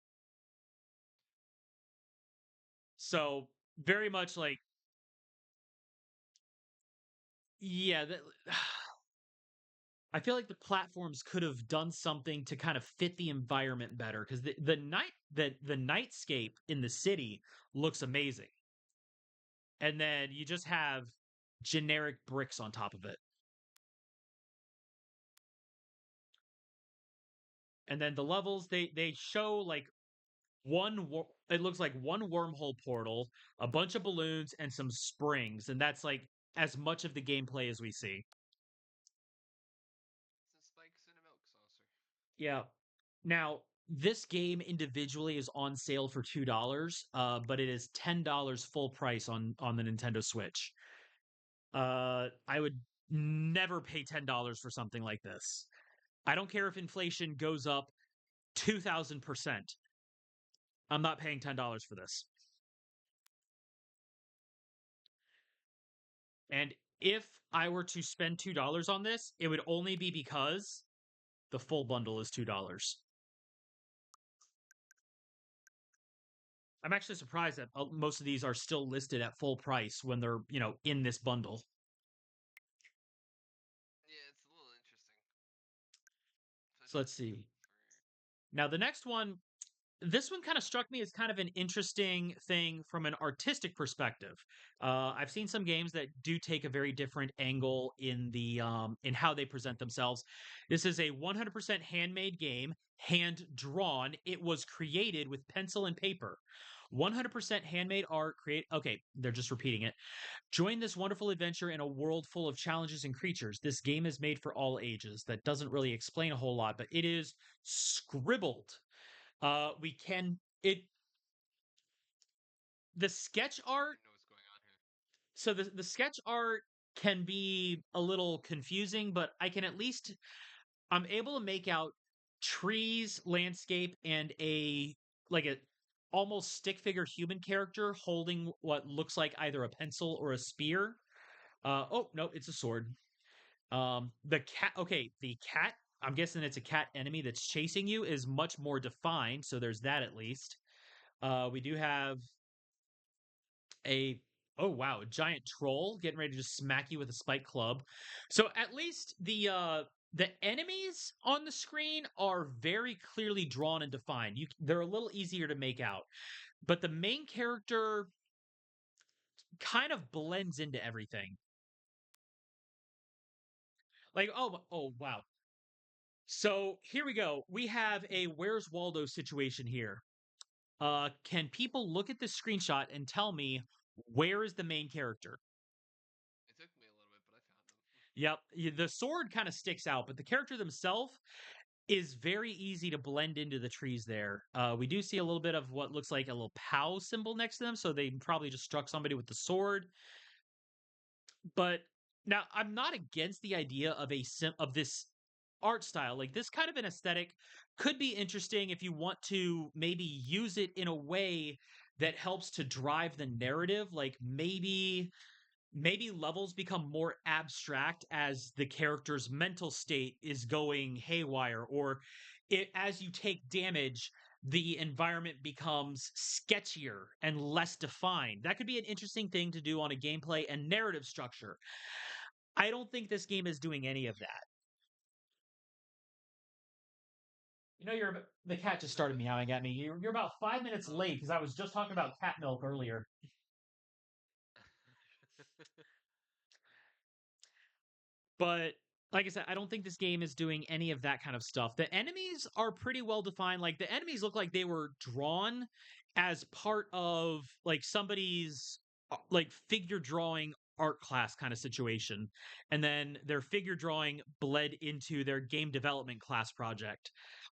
So very much like yeah, I feel like the platforms could have done something to kind of fit the environment better because the nightscape in the city looks amazing. And then you just have generic bricks on top of it. And then the levels they show like it looks like one wormhole portal, a bunch of balloons and some springs, and that's like as much of the gameplay as we see. some spikes in a milk saucer. Yeah. Now, this game individually is on sale for $2, but it is $10 full price on the Nintendo Switch. I would never pay $10 for something like this. I don't care if inflation goes up 2,000%. I'm not paying $10 for this. And if I were to spend $2 on this, it would only be because the full bundle is $2. I'm actually surprised that most of these are still listed at full price when they're, in this bundle. Yeah, it's a little interesting, So especially let's see. for. Now, the next one, this one kind of struck me as kind of an interesting thing from an artistic perspective. I've seen some games that do take a very different angle in how they present themselves. This is a 100% handmade game, hand drawn. It was created with pencil and paper. 100% handmade art create okay, they're just repeating it. Join this wonderful adventure in a world full of challenges and creatures. This game is made for all ages. That doesn't really explain a whole lot, but it is scribbled. We can it the sketch I art. don't know what's going on here. So the sketch art can be a little confusing, but I'm able to make out trees, landscape, and a almost stick figure human character holding what looks like either a pencil or a spear. Oh no, it's a sword. The cat. Okay, the cat. I'm guessing it's a cat enemy that's chasing you is much more defined. So there's that at least. We do have a oh wow, a giant troll getting ready to just smack you with a spike club. So at least the enemies on the screen are very clearly drawn and defined. They're a little easier to make out. But the main character kind of blends into everything. Like oh wow. So here we go. We have a Where's Waldo situation here. Can people look at this screenshot and tell me where is the main character? It took me a little bit, but I found them. Yep, the sword kind of sticks out, but the character themselves is very easy to blend into the trees there. We do see a little bit of what looks like a little POW symbol next to them, so they probably just struck somebody with the sword. But now I'm not against the idea of of this art style. Like this kind of an aesthetic could be interesting if you want to maybe use it in a way that helps to drive the narrative. Like maybe levels become more abstract as the character's mental state is going haywire, or as you take damage the environment becomes sketchier and less defined. That could be an interesting thing to do on a gameplay and narrative structure. I don't think this game is doing any of that. The cat just started meowing at me. You're about 5 minutes Oh, late because I was just talking about cat milk earlier. But like I said, I don't think this game is doing any of that kind of stuff. The enemies are pretty well defined. Like the enemies look like they were drawn as part of like somebody's like figure drawing art class kind of situation. And then their figure drawing bled into their game development class project.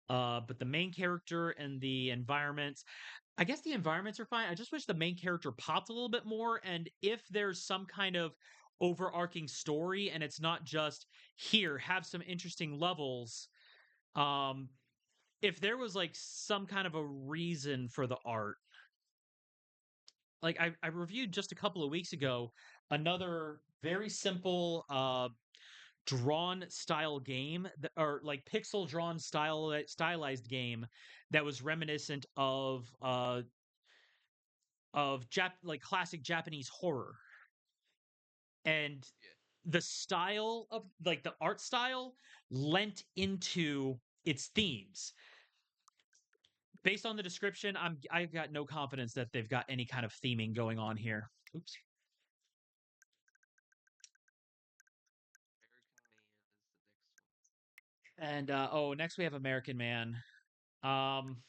But the main character and the environments, I guess the environments are fine. I just wish the main character popped a little bit more. And if there's some kind of overarching story and it's not just here, have some interesting levels. Um, if there was like some kind of a reason for the art, like I reviewed just a couple of weeks ago another very simple drawn style game or like pixel drawn stylized game that was reminiscent of like classic Japanese horror. And yeah. the style of like the art style lent into its themes. Based on the description, I've got no confidence that they've got any kind of theming going on here. Oops. American Man is the next one. And next we have American Man. Um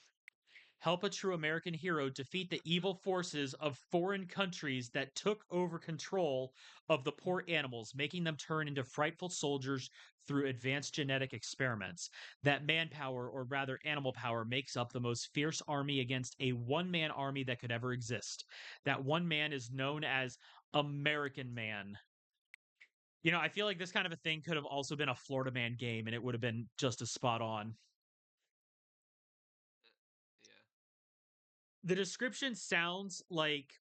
Help a true American hero defeat the evil forces of foreign countries that took over control of the poor animals, making them turn into frightful soldiers through advanced genetic experiments. That manpower, or rather animal power, makes up the most fierce army against a one man army that could ever exist. That one man is known as American Man. I feel like this kind of a thing could have also been a Florida Man game and it would have been just as spot on. Yeah. The description sounds like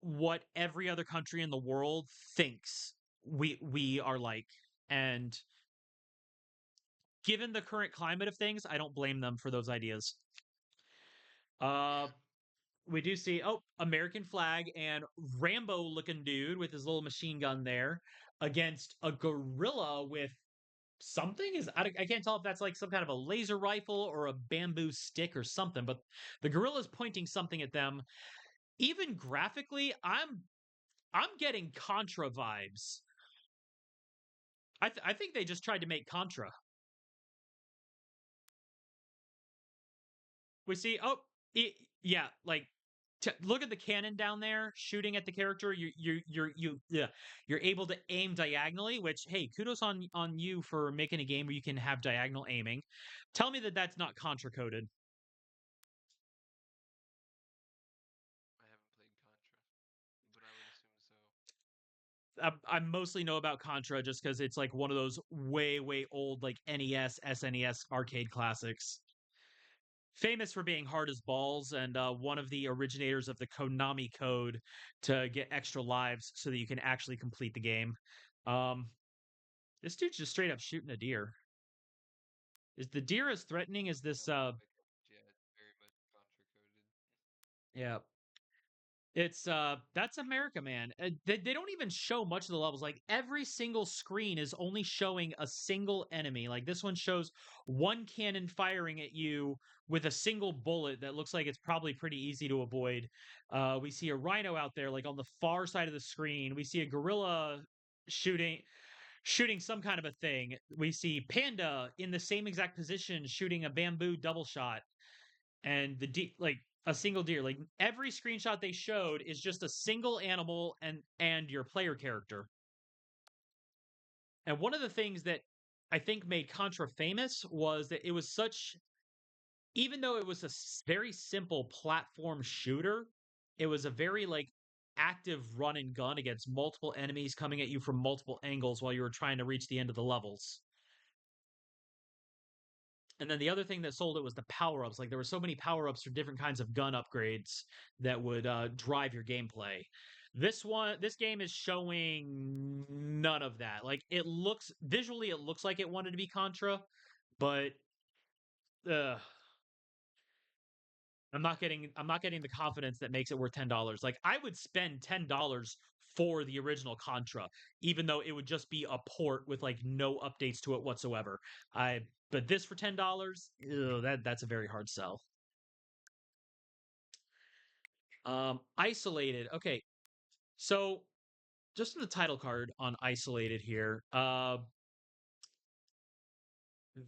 what every other country in the world thinks we are like. And given the current climate of things, I don't blame them for those ideas. Uh, Yeah. we do see American flag and Rambo looking dude with his little machine gun there against a gorilla with something. I can't tell if that's like some kind of a laser rifle or a bamboo stick or something, but the gorilla's pointing something at them. Even graphically, I'm getting Contra vibes. I think they just tried to make Contra. We see yeah, like look at the cannon down there shooting at the character. Yeah, you're able to aim diagonally, which, hey, kudos on you for making a game where you can have diagonal aiming. Tell me that that's not Contra coded. I haven't played Contra, but I would assume so. I mostly know about Contra just because it's like one of those way old like NES, SNES arcade classics. Famous for being hard as balls, and one of the originators of the Konami code to get extra lives so that you can actually complete the game. Um, this dude's just straight up shooting a deer. Is the deer as threatening as this? Sounds like yeah, it's very much Contra coded. Yeah, it's that's America, man. They don't even show much of the levels. Like every single screen is only showing a single enemy. Like this one shows one cannon firing at you with a single bullet that looks like it's probably pretty easy to avoid. We see a rhino out there, like on the far side of the screen. We see a gorilla shooting some kind of a thing. We see Panda in the same exact position shooting a bamboo double shot, and like a single deer. Like every screenshot they showed is just a single animal and your player character. And one of the things that I think made Contra famous was that it was such, even though it was a very simple platform shooter, it was a very like active run and gun against multiple enemies coming at you from multiple angles while you were trying to reach the end of the levels. And then the other thing that sold it was the power ups. Like there were so many power ups for different kinds of gun upgrades that would drive your gameplay. This game is showing none of that. Like it looks visually, it looks like it wanted to be Contra, but uh, I'm not getting the confidence that makes it worth $10. Like I would spend $10 for the original Contra, even though it would just be a port with like no updates to it whatsoever. I But this for $10, that's a very hard sell. Isolated. Okay, so just in the title card on Isolated here,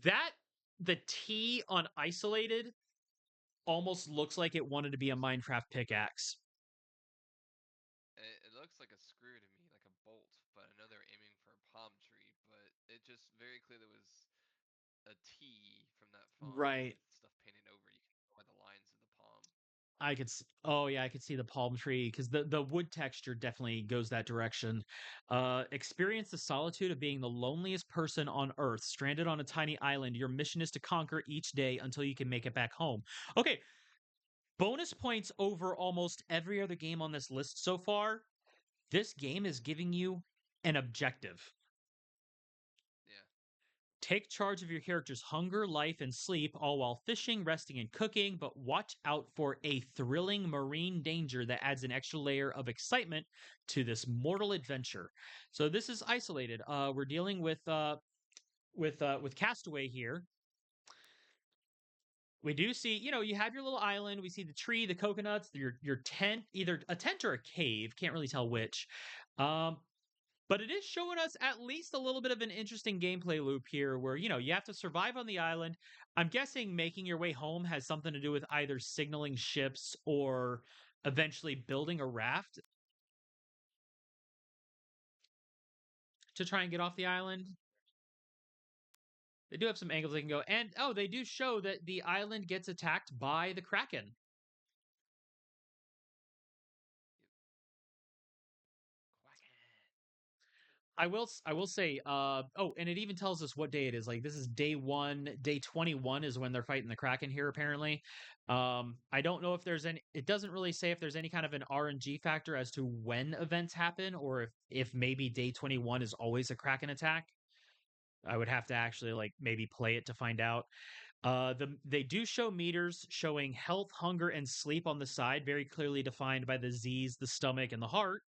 that the T on Isolated almost looks like it wanted to be a Minecraft pickaxe. It looks like a screw to me, like a bolt, but I know they're aiming for a palm tree, but it just very clearly was a T from that font Right. with stuff painted over. You can go by the lines of the palm. Oh yeah, I could see the palm tree because the wood texture definitely goes that direction. Experience the solitude of being the loneliest person on Earth, stranded on a tiny island. Your mission is to conquer each day until you can make it back home. Okay, bonus points over almost every other game on this list so far. This game is giving you an objective. Yeah. Take charge of your character's hunger, life, and sleep, all while fishing, resting, and cooking, but watch out for a thrilling marine danger that adds an extra layer of excitement to this mortal adventure. So this is Isolated. We're dealing with Castaway here. We do see, you have your little island. We see the tree, the coconuts, your tent, either a tent or a cave. Can't really tell which. Um, but it is showing us at least a little bit of an interesting gameplay loop here where, you have to survive on the island. I'm guessing making your way home has something to do with either signaling ships or eventually building a raft to try and get off the island. They do have some angles they can go. And, they do show that the island gets attacked by the Kraken. Yep. Quack. I will say, oh, and it even tells us what day it is. Like this is day one, day 21 is when they're fighting the Kraken here, apparently. I don't know if there's any, it doesn't really say if there's any kind of an RNG factor as to when events happen, or if maybe day 21 is always a Kraken attack. I would have to actually like maybe play it to find out. They do show meters showing health, hunger, and sleep on the side, very clearly defined by the Z's, the stomach, and the heart.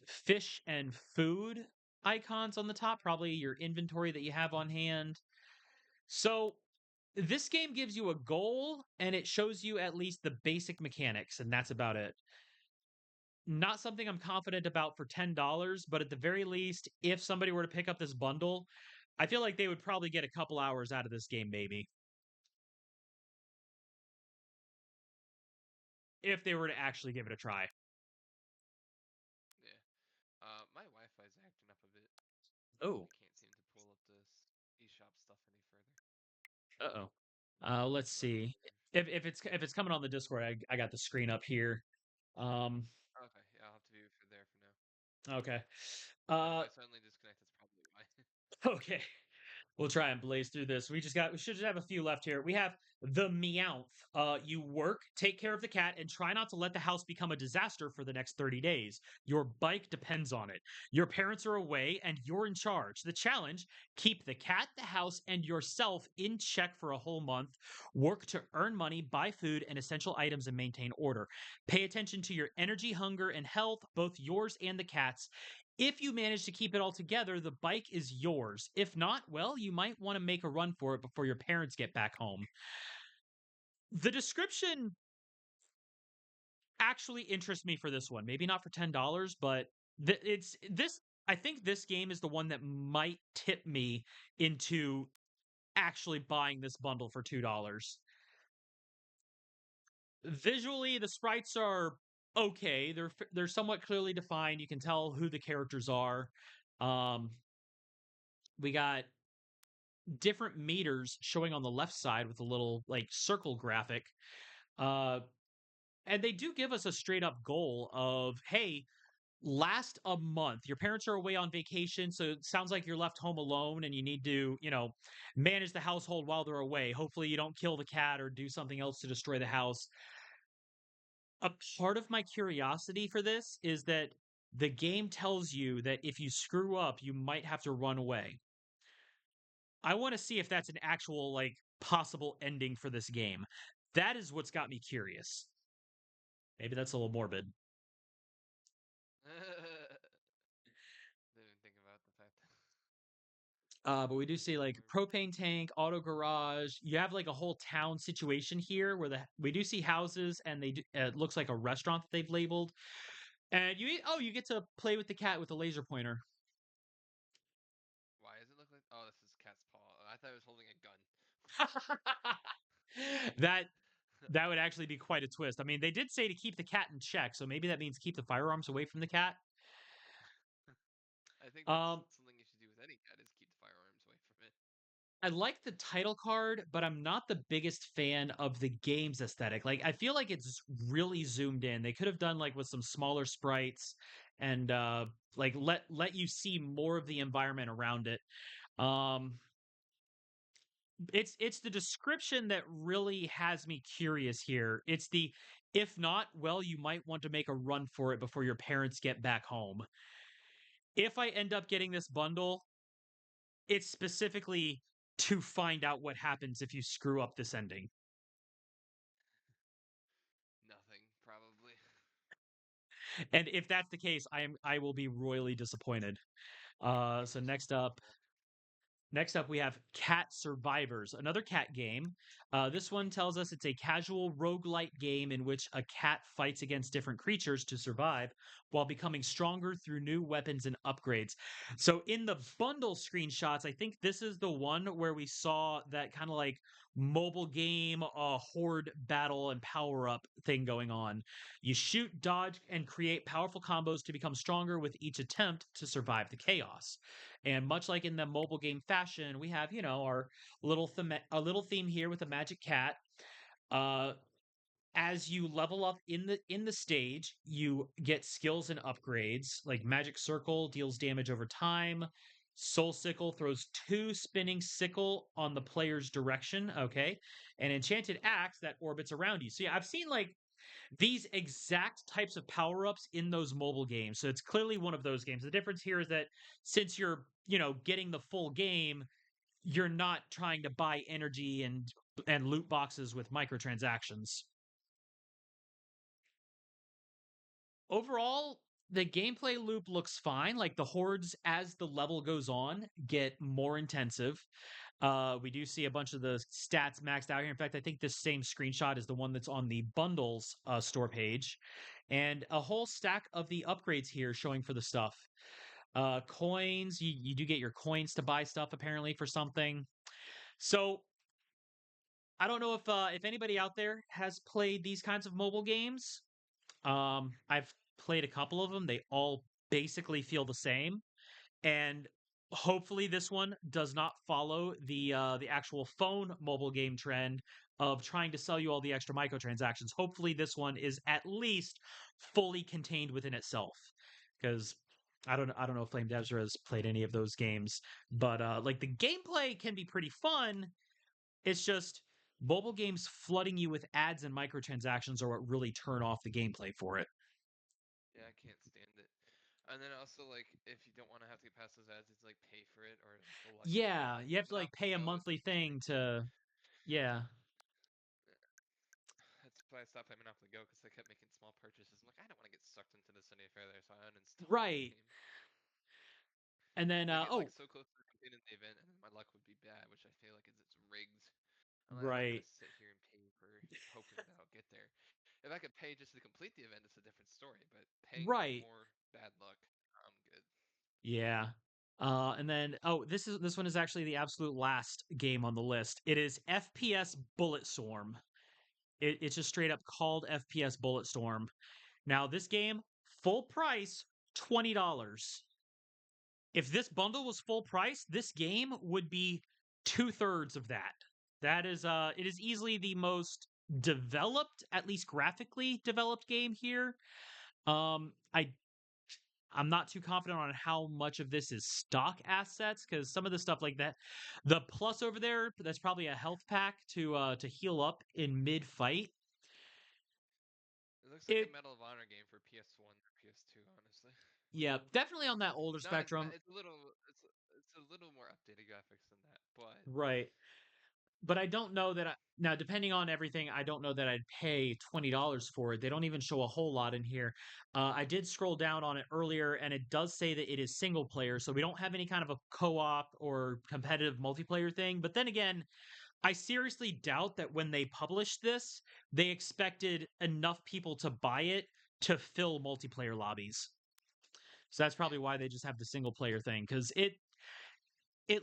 Fish and food icons on the top, probably your inventory that you have on hand. So this game gives you a goal and it shows you at least the basic mechanics, and that's about it. Not something I'm confident about for $10, but at the very least, if somebody were to pick up this bundle, I feel like they would probably get a couple hours out of this game, maybe, if they were to actually give it a try. Yeah. My Wi-Fi's acting up a bit. Oh, I can't seem to pull up this eShop stuff any further. uh-oh. Let's But see. If it's coming on the Discord, I got the screen up here. Um, okay, yeah, I'll have to view it for there for now. okay. If Uh, I suddenly disconnect, that's probably why. okay. We'll try and blaze through this. We should just have a few left here. We have the Meowth. You work, take care of the cat, and try not to let the house become a disaster for the next 30 days. Your bike depends on it. Your parents are away and you're in charge. The challenge: keep the cat, the house, and yourself in check for a whole month. Work to earn money, buy food and essential items, and maintain order. Pay attention to your energy, hunger, and health, both yours and the cat's. If you manage to keep it all together, the bike is yours. If not, well, you might want to make a run for it before your parents get back home. The description actually interests me for this one. Maybe not for $10, but it's this. I think this game is the one that might tip me into actually buying this bundle for $2. Visually, the sprites are okay. They're somewhat clearly defined. You can tell who the characters are. Um, we got different meters showing on the left side with a little like circle graphic. Uh, and they do give us a straight up goal of, hey, last a month. Your parents are away on vacation, so it sounds like you're left home alone and you need to, manage the household while they're away. Hopefully, you don't kill the cat or do something else to destroy the house. A part of my curiosity for this is that the game tells you that if you screw up, you might have to run away. I want to see if that's an actual like possible ending for this game. That is what's got me curious. Maybe that's a little morbid. Didn't even think about the fact that But we do see like propane tank, auto garage. You have like a whole town situation here where we do see houses and it looks like a restaurant that they've labeled. And you get to play with the cat with a laser pointer. why does it look like? Oh, this is cat's paw. I thought it was holding a gun. that that would actually be quite a twist. I mean, they did say to keep the cat in check, so maybe that means keep the firearms away from the cat. I think that's Um, something you should do with any cat is keep the firearms away from it. I like the title card, but I'm not the biggest fan of the game's aesthetic. Like, I feel like it's really zoomed in. They could have done like with some smaller sprites and like let you see more of the environment around it. Um, it's the description that really has me curious here. It's the if not, well, you might want to make a run for it before your parents get back home. If I end up getting this bundle, it's specifically to find out what happens if you screw up this ending. Nothing, probably. And if that's the case, I will be royally disappointed. So Understandable. next up, we have Cat Survivors, another cat game. This one tells us it's a casual roguelite game in which a cat fights against different creatures to survive while becoming stronger through new weapons and upgrades. So, in the bundle screenshots, I think this is the one where we saw that kind of like mobile game, horde battle and power up thing going on. You shoot, dodge, and create powerful combos to become stronger with each attempt to survive the chaos. And much like in the mobile game fashion, we have, our a little theme here with a magic cat. Uh as you level up in the stage, you get skills and upgrades. Like Magic Circle deals damage over time. Soul Sickle throws two spinning sickle on the player's direction. Okay, and Enchanted Axe that orbits around you. So yeah, I've seen like these exact types of power ups in those mobile games. So it's clearly one of those games. The difference here is that since you're getting the full game, you're not trying to buy energy and loot boxes with microtransactions. Overall, the gameplay loop looks fine. Like the hordes, as the level goes on, get more intensive. We do see a bunch of the stats maxed out here. In fact, I think this same screenshot is the one that's on the bundles store page, and a whole stack of the upgrades here showing for the stuff. Coins, you do get your coins to buy stuff apparently for something. So I don't know if anybody out there has played these kinds of mobile games. I've played a couple of them. They all basically feel the same, and hopefully this one does not follow the actual phone mobile game trend of trying to sell you all the extra microtransactions. Hopefully this one is at least fully contained within itself, because I don't know if FlamedEzra has played any of those games, but like the gameplay can be pretty fun. It's just mobile games flooding you with ads and microtransactions are what really turn off the gameplay for it. Yeah, I can't stand it. And then also like if you don't want to have to get past those ads, it's like pay for it or like the luxury. Yeah, you have to And like I'll pay a go. monthly It's thing to yeah. That's why I stopped playing Monopoly Go because I kept making small purchases. I'm like, I don't want to get sucked into this any further, so I uninstalled the Right. game. And then Because I get like oh, so close to completing the event, and then my luck would be bad, which I feel like is it's rigged. I'm not right. gonna sit here and pay for hoping that I'll get there. If I could pay just to complete the event, it's a different story. But paying for Right. more bad luck, I'm good. Yeah. And then this one is actually the absolute last game on the list. It is FPS Bulletstorm. It's just straight up called FPS Bulletstorm. Now this game, full price, $20. If this bundle was full price, this game would be two-thirds of that. That is it is easily the most developed, at least graphically developed game here. I'm not too confident on how much of this is stock assets because some of the stuff like that, the plus over there, that's probably a health pack to heal up in mid fight. It looks like a It Medal of Honor game for PS1 or PS2, honestly. Yeah, definitely on that older Not as bad. spectrum, It's a little more updated graphics than that, but right? But I don't know that now, depending on everything, I don't know that I'd pay $20 for it. They don't even show a whole lot in here. I did scroll down on it earlier, and it does say that it is single player, so we don't have any kind of a co-op or competitive multiplayer thing. But then again, I seriously doubt that when they published this, they expected enough people to buy it to fill multiplayer lobbies. So that's yeah. probably why they just have the single player thing because it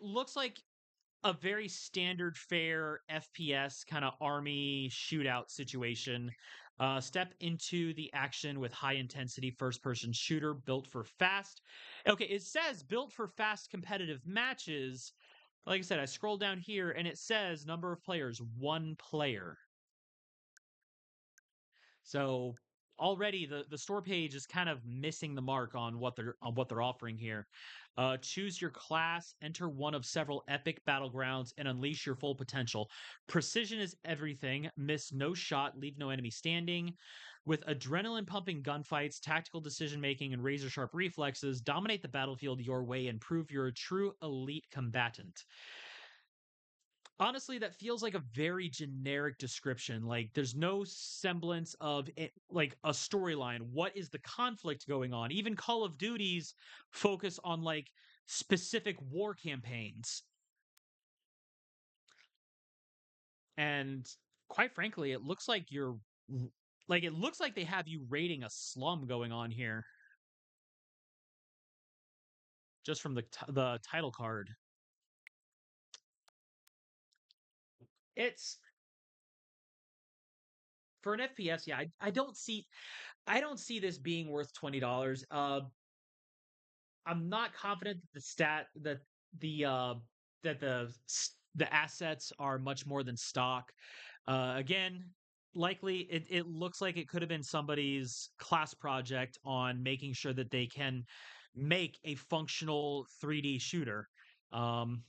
looks like a very standard fare FPS kind of army shootout situation. Step into the action with high intensity first person shooter built for fast. Okay, it says built for fast competitive matches. Like I said, I scroll down here and it says number of players, one player. So already the store page is kind of missing the mark on what they're offering here. Choose your class, enter one of several epic battlegrounds, and unleash your full potential. Precision is everything. Miss no shot, leave no enemy standing. With adrenaline pumping gunfights, tactical decision making, and razor sharp reflexes, dominate the battlefield your way and prove you're a true elite combatant. Honestly, that feels like a very generic description. Like there's no semblance of it, like a storyline. What is the conflict going on? Even Call of Duties focus on like specific war campaigns. And quite frankly, it looks like it looks like they have you raiding a slum going on here just from the title card. It's for an FPS, yeah, I don't see this being worth $20. I'm not confident that the stat the uh that the assets are much more than stock. Again, likely it looks like it could have been somebody's class project on making sure that they can make a functional 3D shooter. Um,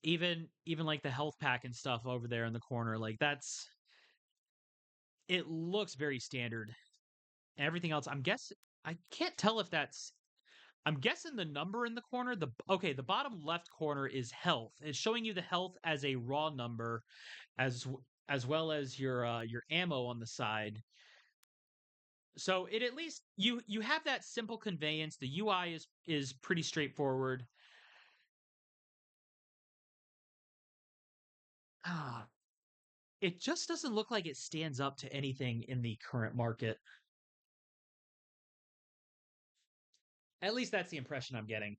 even like the health pack and stuff over there in the corner, like that's it looks very standard. Everything else, I can't tell if that's I'm guessing the number in the corner, the bottom left corner is health. It's showing you the health as a raw number as well as your ammo on the side. So it at least you have that simple conveyance. The UI is pretty straightforward. Ah, it just doesn't look like it stands up to anything in the current market. At least that's the impression I'm getting.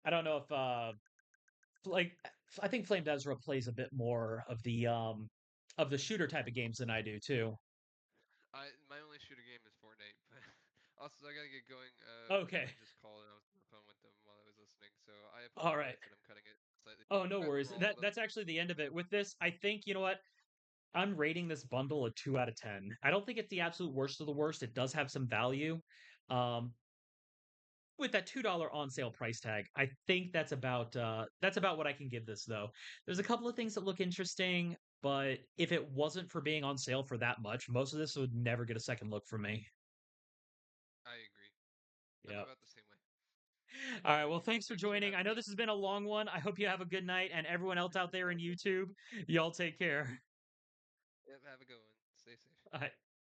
I don't know if like I think FlamedEzra plays a bit more of the shooter type of games than I do too. My only shooter game is Fortnite, but also I gotta get going. Okay. Someone just called and I was on the phone with them while I was listening, so I All right. apologize that I'm cutting it slightly. Oh, no But worries. overall, That's actually the end of it. With this, I think you know what? I'm rating this bundle a 2 out of 10. I don't think it's the absolute worst of the worst. It does have some value. Um, with that $2 on sale price tag, I think that's about what I can give this though. There's a couple of things that look interesting, but if it wasn't for being on sale for that much, most of this would never get a second look from me. I agree. I'm Yeah. about the same way. All right. Well, thanks for Thanks for joining. I having know me. this has been a long one. I hope you have a good night, and everyone else out there in YouTube, y'all take care. Yep, have a good one. Stay safe. All right.